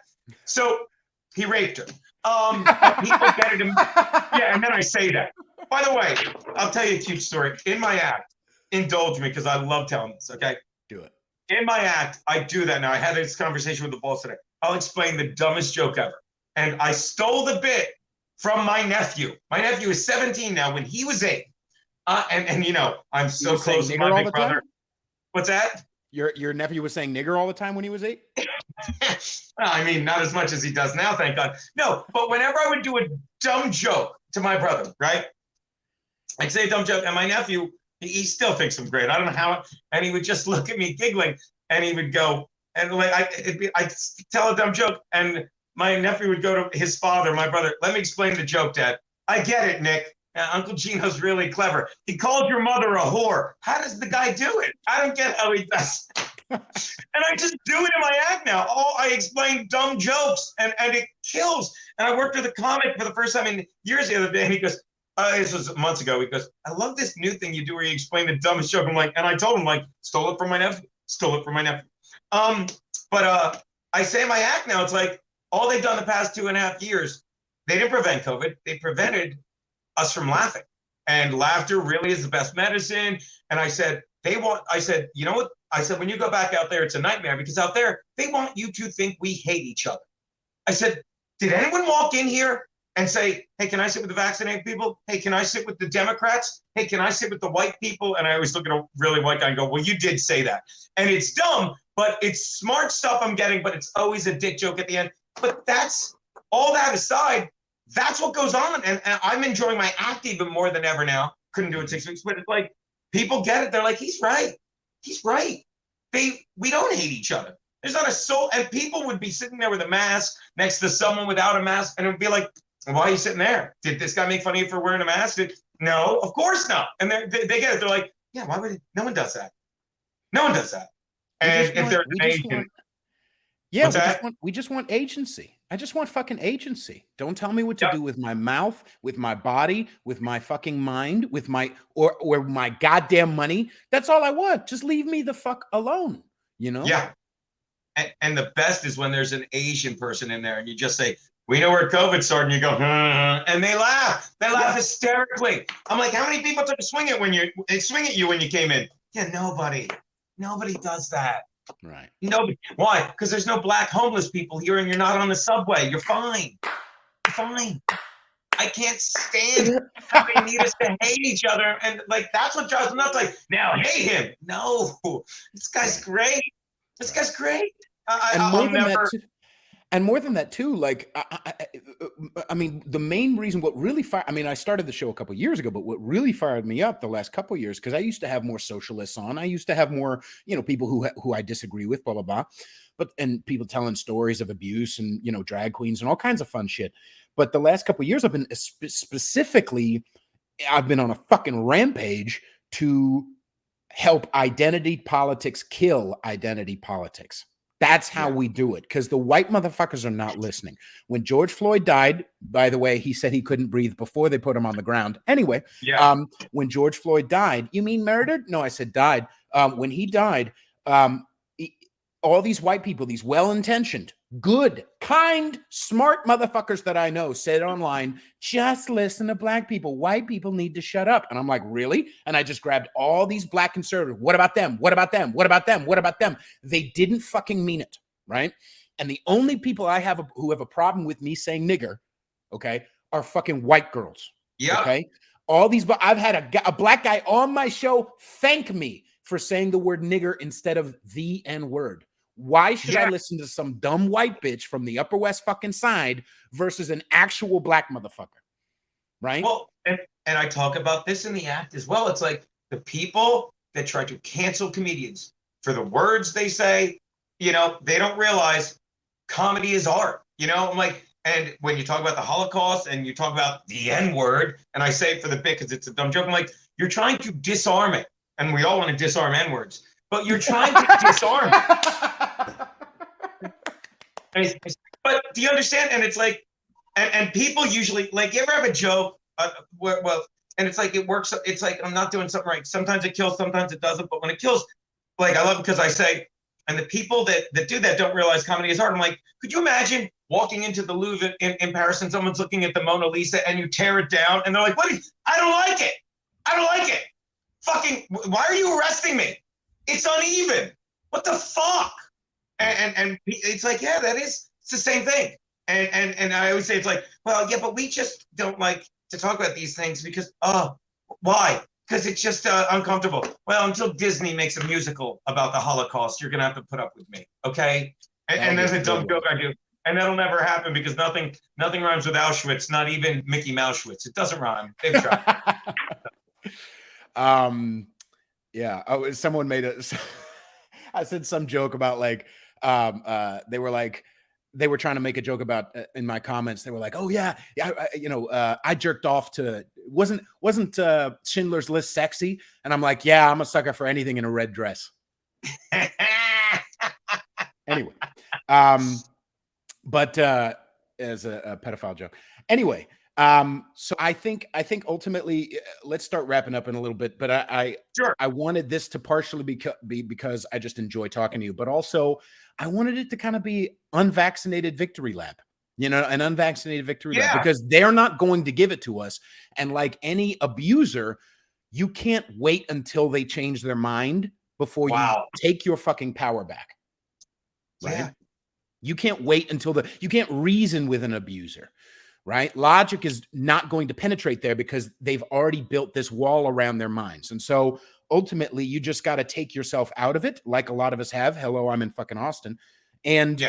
So he raped her. People get it. Yeah, and then I say that. By the way, I'll tell you a cute story. In my act, indulge me because I love telling this, okay? Do it. In my act, I do that now. I had this conversation with the boss today. I'll explain the dumbest joke ever. And I stole the bit from my nephew. My nephew is 17 now. When he was 8, and you know, I'm so close to my big brother. What's that? Your nephew was saying nigger all the time when he was 8? I mean, not as much as he does now, thank God. No, but whenever I would do a dumb joke to my brother, right? I'd say a dumb joke, and my nephew, he still thinks I'm great. I don't know how, and he would just look at me giggling, and he would go, and like I'd tell a dumb joke, and my nephew would go to his father, my brother, let me explain the joke, Dad. I get it, Nick. Uncle Geno's really clever. He called your mother a whore. How does the guy do it? I don't get how he does. And I just do it in my act now. Oh, I explain dumb jokes, and it kills. And I worked with a comic for the first time in years the other day, and he goes, this was months ago. He goes, I love this new thing you do where you explain the dumbest joke. I'm like, and I told him, like, stole it from my nephew. But I say in my act now, it's like, all they've done the past 2.5 years, they didn't prevent COVID. They prevented us from laughing. And laughter really is the best medicine. And I said, you know what? I said, when you go back out there, it's a nightmare because out there, they want you to think we hate each other. I said, did anyone walk in here and say, hey, can I sit with the vaccinated people? Hey, can I sit with the Democrats? Hey, can I sit with the white people? And I always look at a really white guy and go, well, you did say that. And it's dumb, but it's smart stuff I'm getting, but it's always a dick joke at the end. But that's all that aside, that's what goes on. And I'm enjoying my act even more than ever now. Couldn't do it 6 weeks, but it's like, people get it. They're like, he's right. He's right. We don't hate each other. There's not a soul. And people would be sitting there with a mask next to someone without a mask. And it would be like, why are you sitting there? Did this guy make fun of you for wearing a mask? No, of course not. And they get it. They're like, yeah, why would no one does that? No one does that. And if they're an Asian. Yeah, we just want agency. I just want fucking agency. Don't tell me what to do with my mouth, with my body, with my fucking mind, with my or my goddamn money. That's all I want. Just leave me the fuck alone, you know? Yeah. And the best is when there's an Asian person in there and you just say, we know where COVID started, and you go, and they laugh. They laugh hysterically. I'm like, how many people took a swing at you when you came in? Yeah, nobody. Nobody does that. Right. Nobody. Why? Because there's no black homeless people here, and you're not on the subway. You're fine. You're fine. I can't stand how they need us to hate each other, and like that's what drives me nuts. Like, now hate him. No, this guy's great. This guy's great. And more than that too, like I mean, the main reason what really I started the show a couple of years ago, but what really fired me up the last couple of years, because I used to have more socialists on. I used to have more, people who I disagree with, blah blah blah, and people telling stories of abuse and drag queens and all kinds of fun shit. But the last couple of years, I've been on a fucking rampage to help identity politics kill identity politics. That's how we do it, because the white motherfuckers are not listening. When George Floyd died, by the way, he said he couldn't breathe before they put him on the ground. Anyway, when George Floyd died, you mean murdered? No, I said died. When he died, all these white people, these well-intentioned, good, kind, smart motherfuckers that I know said online, just listen to black people. White people need to shut up. And I'm like, really? And I just grabbed all these black conservatives. What about them? What about them? What about them? What about them? They didn't fucking mean it, right? And the only people I have who have a problem with me saying nigger, okay, are fucking white girls. Yeah. Okay. All these, but I've had a black guy on my show thank me for saying the word nigger instead of the N word. Why should I listen to some dumb white bitch from the Upper West fucking side versus an actual black motherfucker? Right? Well, and I talk about this in the act as well. It's like the people that try to cancel comedians for the words they say, they don't realize comedy is art. I'm like, and when you talk about the Holocaust and you talk about the N word, and I say it for the bit because it's a dumb joke, I'm like, you're trying to disarm it. And we all want to disarm N words. but you're trying to disarm. But do you understand? And it's like, and people usually, like, you ever have a joke well, and it's like, it works. It's like, I'm not doing something right. Sometimes it kills, sometimes it doesn't. But when it kills, like, I love it because I say, and the people that do that don't realize comedy is hard. I'm like, could you imagine walking into the Louvre in Paris and someone's looking at the Mona Lisa and you tear it down and they're like, what? I don't like it. I don't like it. Fucking, why are you arresting me? It's uneven. What the fuck? And it's like, yeah, it's the same thing. And I always say, it's like, well, yeah, but we just don't like to talk about these things because, why? Because it's just uncomfortable. Well, until Disney makes a musical about the Holocaust, you're going to have to put up with me, okay? And there's a dumb joke I do. And that'll never happen because nothing rhymes with Auschwitz, not even Mickey Mousewitz. It doesn't rhyme. They've tried. Yeah. Oh, someone made I said some joke about like, they were trying to make a joke about in my comments. They were like, "Oh yeah, I jerked off to wasn't Schindler's List sexy?" And I'm like, "Yeah, I'm a sucker for anything in a red dress." Anyway, but as a pedophile joke. Anyway, so I think ultimately, let's start wrapping up in a little bit. But Sure. I wanted this to partially be because I just enjoy talking to you, but also I wanted it to kind of be unvaccinated victory lap, an unvaccinated victory lap, because they're not going to give it to us. And like any abuser, you can't wait until they change their mind before you take your fucking power back. Right? Yeah. You can't wait until you can't reason with an abuser, right? Logic is not going to penetrate there because they've already built this wall around their minds. And so ultimately, you just got to take yourself out of it, like a lot of us have. Hello, I'm in fucking Austin. And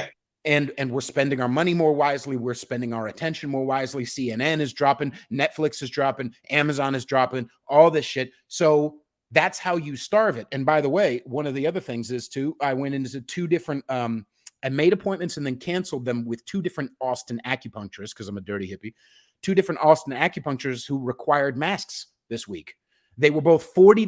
we're spending our money more wisely. We're spending our attention more wisely. CNN is dropping, Netflix is dropping, Amazon is dropping, all this shit. So that's how you starve it. And by the way, one of the other things is I went into two different, I made appointments and then canceled them with two different Austin acupuncturists because I'm a dirty hippie, two different Austin acupuncturists who required masks this week. They were both $40,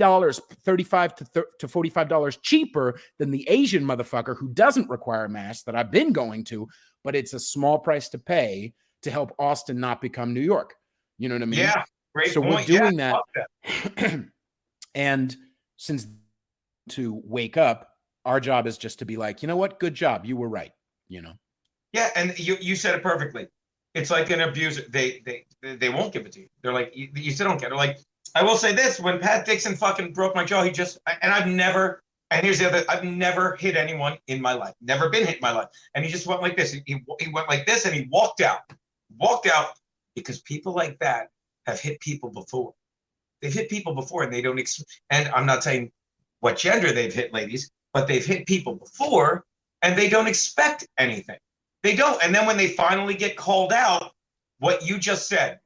$35 to $45 cheaper than the Asian motherfucker who doesn't require masks that I've been going to, but it's a small price to pay to help Austin not become New York. You know what I mean? Yeah, great so point. We're doing that. And since to wake up, our job is just to be like, you know what? Good job. You were right. Yeah, and you said it perfectly. It's like an abuser. They won't give it to you. They're like, you still don't get it. Like, I will say this, when Pat Dixon fucking broke my jaw, I've never hit anyone in my life, never been hit in my life. And he just went like this. He went like this and he walked out because people like that have hit people before. They've hit people before and they don't, and I'm not saying what gender they've hit, ladies, but they've hit people before and they don't expect anything. They don't. And then when they finally get called out, what you just said,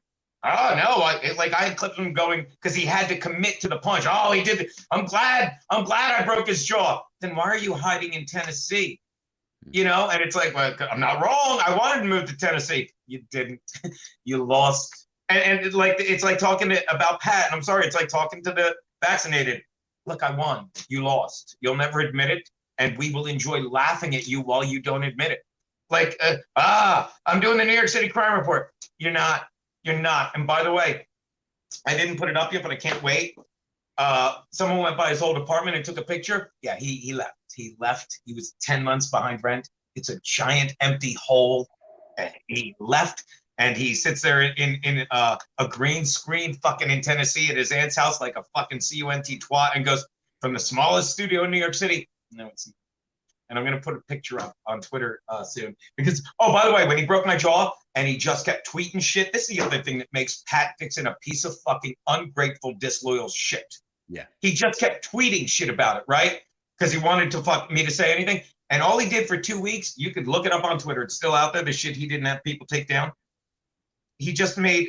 oh no! I had clips of him going because he had to commit to the punch. Oh, he did. I'm glad I broke his jaw. Then why are you hiding in Tennessee? And it's like, well, I'm not wrong. I wanted to move to Tennessee. You didn't. You lost. And it's like talking about Pat. And I'm sorry. It's like talking to the vaccinated. Look, I won. You lost. You'll never admit it, and we will enjoy laughing at you while you don't admit it. Like, I'm doing the New York City crime report. You're not. You're not. And by the way, I didn't put it up yet, but I can't wait. Someone went by his old apartment and took a picture. Yeah, he left. He left. He was 10 months behind rent. It's a giant empty hole. And he left. And he sits there in a green screen fucking in Tennessee at his aunt's house like a fucking cunt twat and goes, from the smallest studio in New York City. No, it's not. And I'm going to put a picture up on Twitter soon. Because, oh, by the way, when he broke my jaw and he just kept tweeting shit, this is the other thing that makes Pat Dixon a piece of fucking ungrateful, disloyal shit. Yeah. He just kept tweeting shit about it, right? Because he wanted to fuck me to say anything. And all he did for 2 weeks, you could look it up on Twitter. It's still out there, the shit he didn't have people take down. He just made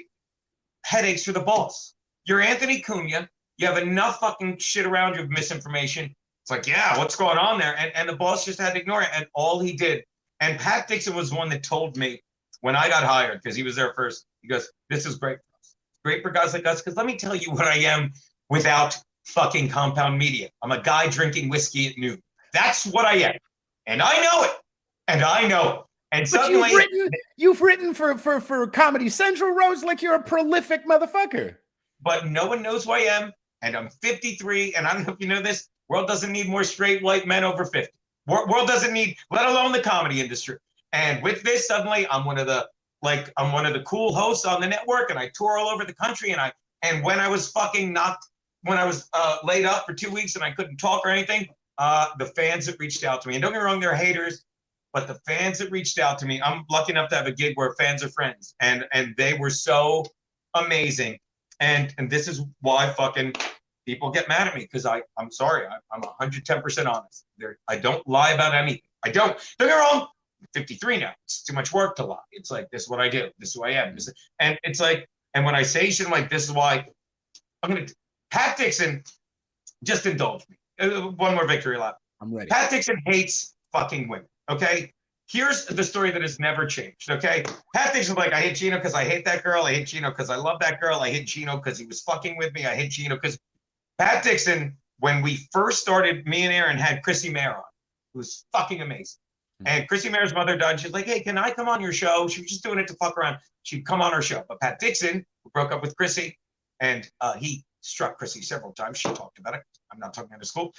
headaches for the boss. You're Anthony Cunha. You have enough fucking shit around you of misinformation. It's like, yeah, what's going on there? And the boss just had to ignore it. And all he did, and Pat Dixon was the one that told me when I got hired, because he was there first, he goes, this is great for us. Great for guys like us, because let me tell you what I am without fucking compound media. I'm a guy drinking whiskey at noon. That's what I am. And I know it. And I know it. And But suddenly you've written for Comedy Central, Rose, like you're a prolific motherfucker. But no one knows who I am. And I'm 53. And I don't know if you know this. World doesn't need more straight white men over 50. World doesn't need, let alone the comedy industry. And with this, suddenly I'm one of the cool hosts on the network, and I tour all over the country. And when I was laid up for 2 weeks and I couldn't talk or anything, the fans that reached out to me, and don't get me wrong, they're haters, but the fans that reached out to me, I'm lucky enough to have a gig where fans are friends, and they were so amazing. And this is why fucking people get mad at me, because I'm sorry, I'm 110% honest. I don't lie about anything. I don't get me wrong. I'm 53 now. It's too much work to lie. It's like, this is what I do. This is who I am. And it's like, and when I say shit, I'm like, this is why Pat Dixon, just indulge me. One more victory lap. I'm ready. Pat Dixon hates fucking women. Okay. Here's the story that has never changed. Okay. Pat Dixon's like, I hate Geno because I hate that girl. I hate Geno because I love that girl. I hate Geno because he was fucking with me. I hate Geno because Pat Dixon, when we first started, me and Aaron had Chrissy Mayer on, who was fucking amazing. And Chrissy Mayer's mother died. She's like, hey, can I come on your show? She was just doing it to fuck around. She'd come on our show. But Pat Dixon, who broke up with Chrissy, and he struck Chrissy several times. She talked about it. I'm not talking out of school.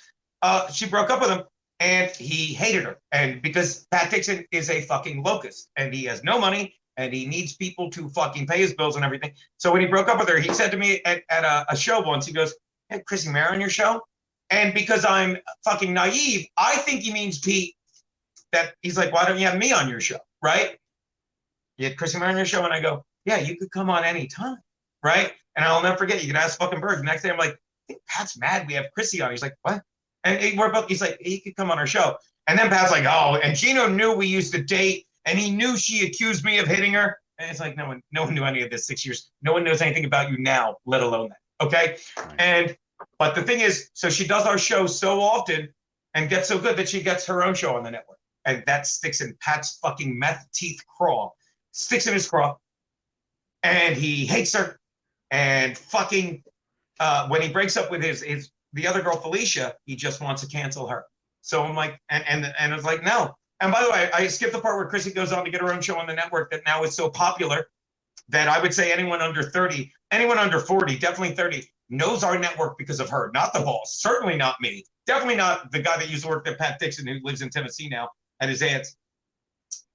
She broke up with him, and he hated her. And because Pat Dixon is a fucking locust, and he has no money, and he needs people to fucking pay his bills and everything. So when he broke up with her, he said to me at a show once, he goes, hey, Chrissy Mayer on your show? And because I'm fucking naive, I think he means Pete, that he's like, why don't you have me on your show, right? You had Chrissy Mayer on your show, and I go, yeah, you could come on anytime, right? And I'll never forget, you can ask fucking Berg. The next day, I'm like, I think Pat's mad we have Chrissy on. He's like, what? And he's like, he could come on our show. And then Pat's like, oh, and Geno knew we used to date, and he knew she accused me of hitting her. And it's like, no one knew any of this 6 years. No one knows anything about you now, let alone that, okay? Right. But the thing is, so she does our show so often and gets so good that she gets her own show on the network. And that sticks in Pat's fucking meth teeth craw. Sticks in his craw. And he hates her. And fucking, when he breaks up with the other girl, Felicia, he just wants to cancel her. So I'm like, and I was like, no. And by the way, I skipped the part where Chrissy goes on to get her own show on the network that now is so popular that I would say anyone under 30, anyone under 40, definitely 30, knows our network because of her. Not the boss. Certainly not me. Definitely not the guy that used to work at Pat Dixon, who lives in Tennessee now, at his aunt's.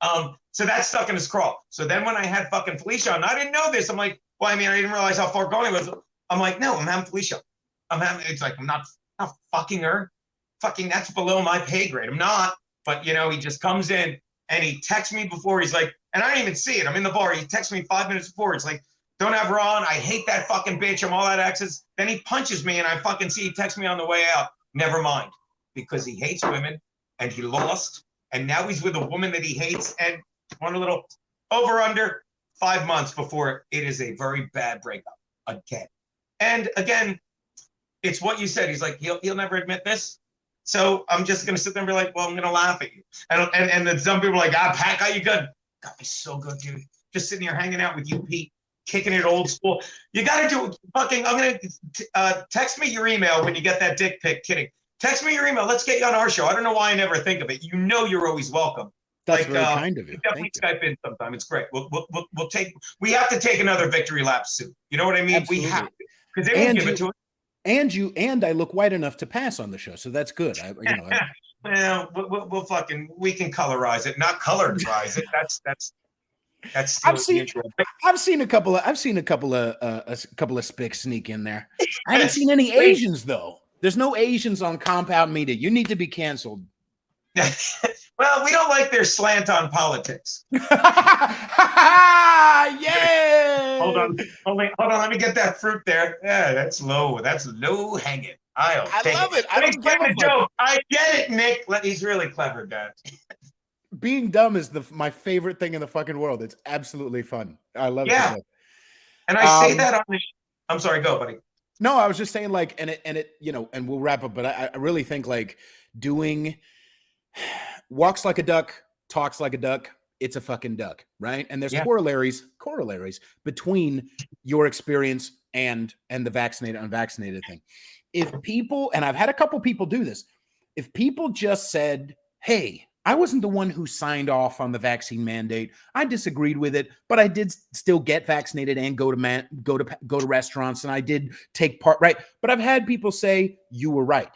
So that's stuck in his craw. So then when I had fucking Felicia on, I didn't know this. I'm like, well, I mean, I didn't realize how far gone it was. I'm like, no, I'm having Felicia. It's like, I'm not fucking her. Fucking, that's below my pay grade. I'm not. But, you know, he just comes in and he texts me before. He's like, and I didn't even see it. I'm in the bar. He texts me 5 minutes before. It's like, don't have her on. I hate that fucking bitch. I'm all out of access. Then he punches me and I fucking see he texts me on the way out. Never mind. Because he hates women and he lost. And now he's with a woman that he hates, and one a little over under 5 months before it is a very bad breakup again. And again, it's what you said. He's like, he'll never admit this. So I'm just gonna sit there and be like, well, I'm gonna laugh at you. And then some people are like, Pat got you good. Got me so good, dude. Just sitting here hanging out with you, Pete, kicking it old school. You gotta do fucking. I'm gonna text me your email when you get that dick pic. Kidding. Text me your email. Let's get you on our show. I don't know why I never think of it. You know, you're always welcome. That's very kind of you. Definitely Skype in sometime. It's great. We'll take. We have to take another victory lap soon. You know what I mean? Absolutely. We have to, because they won't give it to us. And I look white enough to pass on the show, so that's good. Well, we'll fucking, we can colorize it, not colorize it. That's. I've seen a couple of spics sneak in there. I haven't seen any Asians though. There's no Asians on Compound Media. You need to be canceled. Well, we don't like their slant on politics. Yeah. Hold on. Let me get that fruit there. Yeah, that's low. That's low hanging. I love it. I don't give a joke. I get it, Nick. He's really clever, Dad. Being dumb is my favorite thing in the fucking world. It's absolutely fun. I love it. Yeah. And I say that on the. I'm sorry. Go, buddy. No, I was just saying, like, and it, you know, and we'll wrap up, but I really think like doing walks like a duck, talks like a duck, it's a fucking duck, right? And there's corollaries between your experience and the vaccinated, unvaccinated thing. if people, and I've had a couple people do this, if people just said, hey, I wasn't the one who signed off on the vaccine mandate. I disagreed with it, but I did still get vaccinated and go to restaurants, and I did take part, right? But I've had people say, you were right.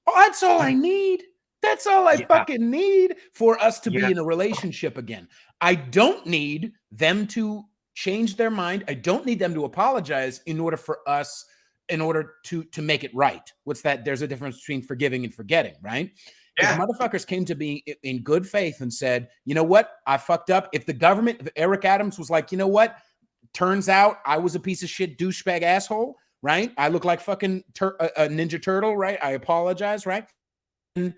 Oh, that's all I need. That's all I fucking need for us to be in a relationship again. I don't need them to change their mind. I don't need them to apologize in order to make it right. What's that? There's a difference between forgiving and forgetting, right? If motherfuckers came to me in good faith and said, you know what, I fucked up. If the government, if Eric Adams was like, you know what, turns out I was a piece of shit douchebag asshole, right? I look like fucking a Ninja Turtle, right? I apologize, right? And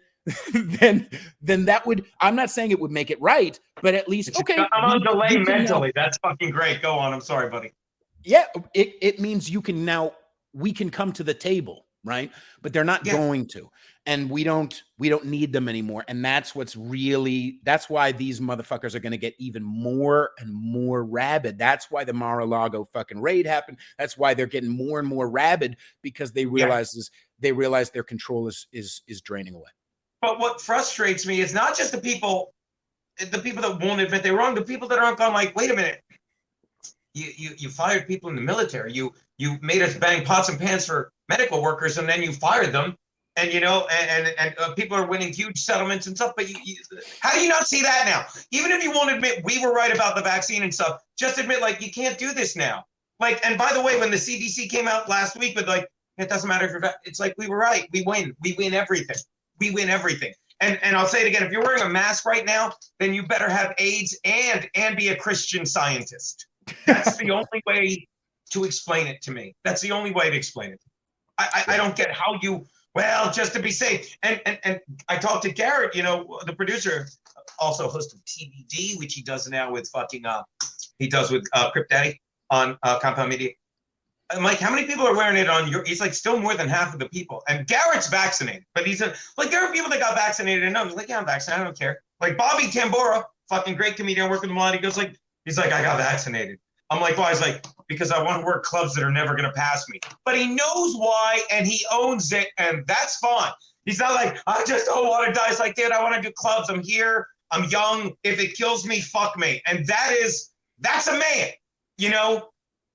then that would, I'm not saying it would make it right, but at least, okay. I'm on delay mentally. That's fucking great. Go on. I'm sorry, buddy. Yeah, it means we can come to the table, right? But they're not going to. And we don't need them anymore. And that's why these motherfuckers are going to get even more and more rabid. That's why the Mar-a-Lago fucking raid happened. That's why they're getting more and more rabid, because they realize their control is draining away. But what frustrates me is not just the people that won't admit they're wrong, the people that aren't going like, wait a minute, you fired people in the military, you made us bang pots and pans for medical workers, and then you fired them. And, and people are winning huge settlements and stuff. But how do you not see that now? Even if you won't admit we were right about the vaccine and stuff, just admit, like, you can't do this now. Like, and by the way, when the CDC came out last week with, like, it doesn't matter if you're it's like, we were right. We win. We win everything. We win everything. And I'll say it again. If you're wearing a mask right now, then you better have AIDS and be a Christian Scientist. That's the only way to explain it to me. That's the only way to explain it. I don't get how you... Well, just to be safe. And I talked to Garrett, the producer, also host of TBD, which he does now with Crip Daddy on Compound Media. I'm like, how many people are wearing it on your... He's like, still more than half of the people. And Garrett's vaccinated. But he's like, there are people that got vaccinated and he's like, yeah, I'm vaccinated. I don't care. Like Bobby Tambora, fucking great comedian, I work with him a lot. He's like, I got vaccinated. I'm like, why? He's like, because I want to work clubs that are never going to pass me. But he knows why, and he owns it, and that's fine. He's not like, I just don't want to die. It's like, dude, I want to do clubs. I'm here. I'm young. If it kills me, fuck me. And that's a man,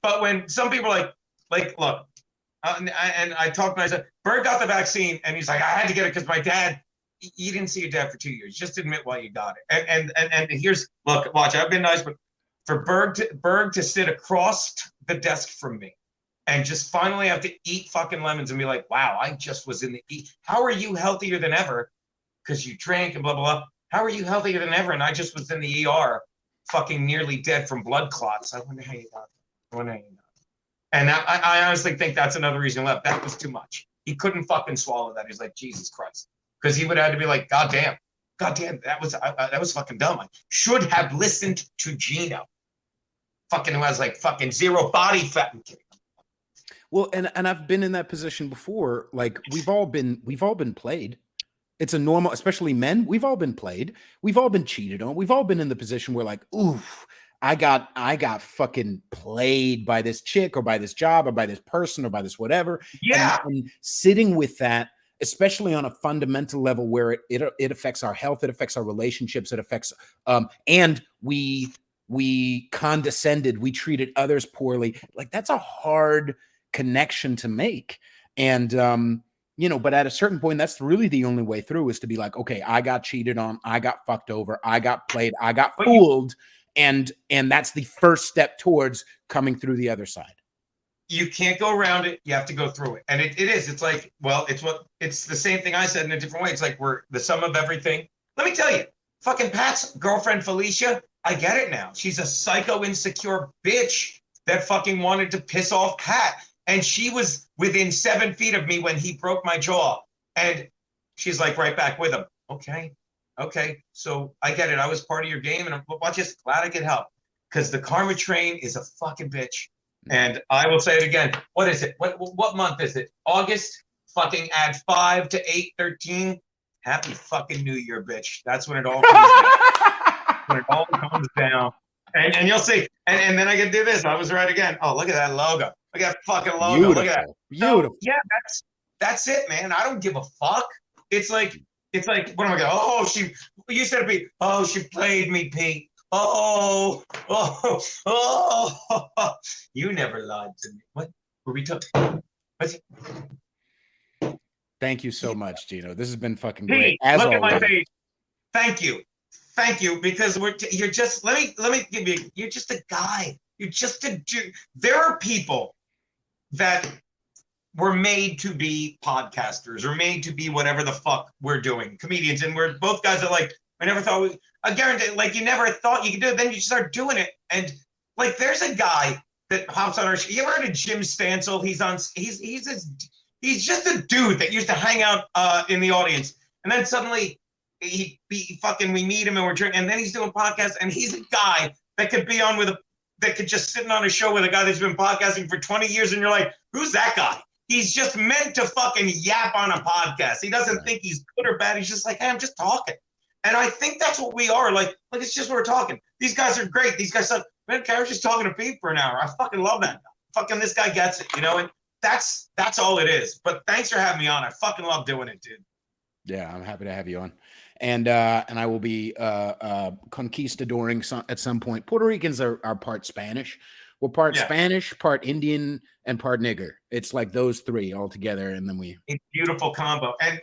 But when some people are like, look, and I talked to him, I said, Berg got the vaccine, and he's like, I had to get it because my dad, you didn't see your dad for 2 years. Just admit why you got it. And here's, look, watch, I've been nice, but for Berg to sit across the desk from me and just finally have to eat fucking lemons and be like, wow, I just was in the how are you healthier than ever? Because you drank and blah, blah, blah. How are you healthier than ever? And I just was in the ER fucking nearly dead from blood clots. I wonder how you got that. And I honestly think that's another reason he left. That was too much. He couldn't fucking swallow that. He's like, Jesus Christ. Because he would have had to be like, God damn, that was fucking dumb. I should have listened to Geno. Fucking who has like fucking zero body fat. Well, and I've been in that position before. Like we've all been played. It's a normal, especially men. We've all been played. We've all been cheated on. We've all been in the position where like, oof, I got fucking played by this chick or by this job or by this person or by this whatever. Yeah. And sitting with that, especially on a fundamental level where it affects our health, it affects our relationships, it affects and we condescended, we treated others poorly. Like that's a hard connection to make. And, but at a certain point, that's really the only way through is to be like, okay, I got cheated on. I got fucked over. I got played. I got fooled. And that's the first step towards coming through the other side. You can't go around it. You have to go through it. And it is, it's like, well, it's the same thing I said in a different way. It's like, we're the sum of everything. Let me tell you, fucking Pat's girlfriend, Felicia, I get it now. She's a psycho insecure bitch that fucking wanted to piss off Pat. And she was within 7 feet of me when he broke my jaw. And she's like right back with him. Okay. So I get it. I was part of your game. And I'm just glad I could help. Because the karma train is a fucking bitch. And I will say it again. What is it? What month is it? August? Fucking add 5 to 8/13. Happy fucking New Year, bitch. That's when it all comes down. When it all comes down. And you'll see. And then I can do this. I was right again. Oh, look at that logo. Look at that fucking logo. Beautiful. Look at that. Beautiful. So, yeah, That's it, man. I don't give a fuck. It's like, what am I going? Oh, you said it, Pete. Oh, she played me, Pete. Oh, you never lied to me. What were we talking? Thank you so much, Geno. This has been fucking Pete, great. As look always. at my face. Thank you, because you're just, let me give you, you're just a guy. You're just a dude. There are people that were made to be podcasters or made to be whatever the fuck we're doing, comedians, and we're both guys that like, I never thought I guarantee, like, you never thought you could do it, then you start doing it, and like, there's a guy that hops on our show. You ever heard of Jim Stansel? He's just a dude that used to hang out in the audience, and then suddenly we meet him and we're drinking, and then he's doing podcasts, and he's a guy that could be on that could just sitting on a show with a guy that's been podcasting for 20 years, and you're like, who's that guy? He's just meant to fucking yap on a podcast. He doesn't think he's good or bad. He's just like, hey, I'm just talking. And I think that's what we are. Like it's just we're talking. These guys are great. These guys suck. Man, Karen's just talking to Pete for an hour. I fucking love that. Fucking this guy gets it, you know? And that's all it is. But thanks for having me on. I fucking love doing it, dude. Yeah, I'm happy to have you on. And I will be conquistadoring at some point. Puerto Ricans are part Spanish. We're part Spanish, part Indian, and part nigger. It's like those three all together, and then it's a beautiful combo. And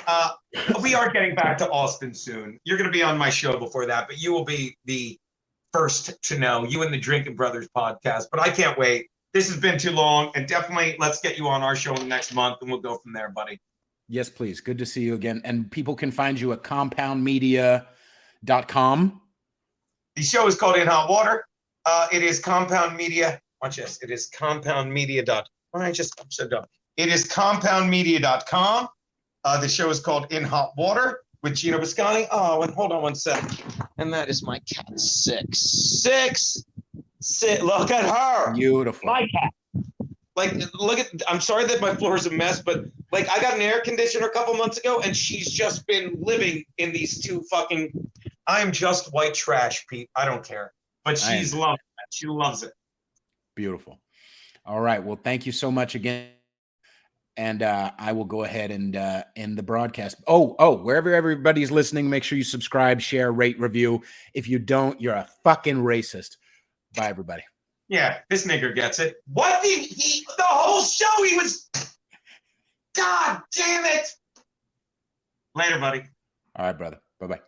we are getting back to Austin soon. You're going to be on my show before that, but you will be the first to know, you and the Drinking Brothers podcast. But I can't wait. This has been too long, and definitely let's get you on our show in the next month, and we'll go from there, buddy. Yes, please. Good to see you again. And people can find you at compoundmedia.com. The show is called In Hot Water. It is Compound Media. Watch this. It is compoundmedia.com. I'm so dumb. It is compoundmedia.com. The show is called In Hot Water with Geno Bisconte. Oh, and hold on one second. And that is my cat, Six. Look at her. Beautiful. My cat. Like, look at, I'm sorry that my floor is a mess, but like, I got an air conditioner a couple months ago, and she's just been living in these two fucking, I'm just white trash, Pete. I don't care. But she's loving it. She loves it. Beautiful. All right. Well, thank you so much again. And I will go ahead and end the broadcast. Oh, wherever everybody's listening, make sure you subscribe, share, rate, review. If you don't, you're a fucking racist. Bye, everybody. Yeah, this nigger gets it. What did the whole show he was, God damn it. Later, buddy. All right, brother. Bye-bye.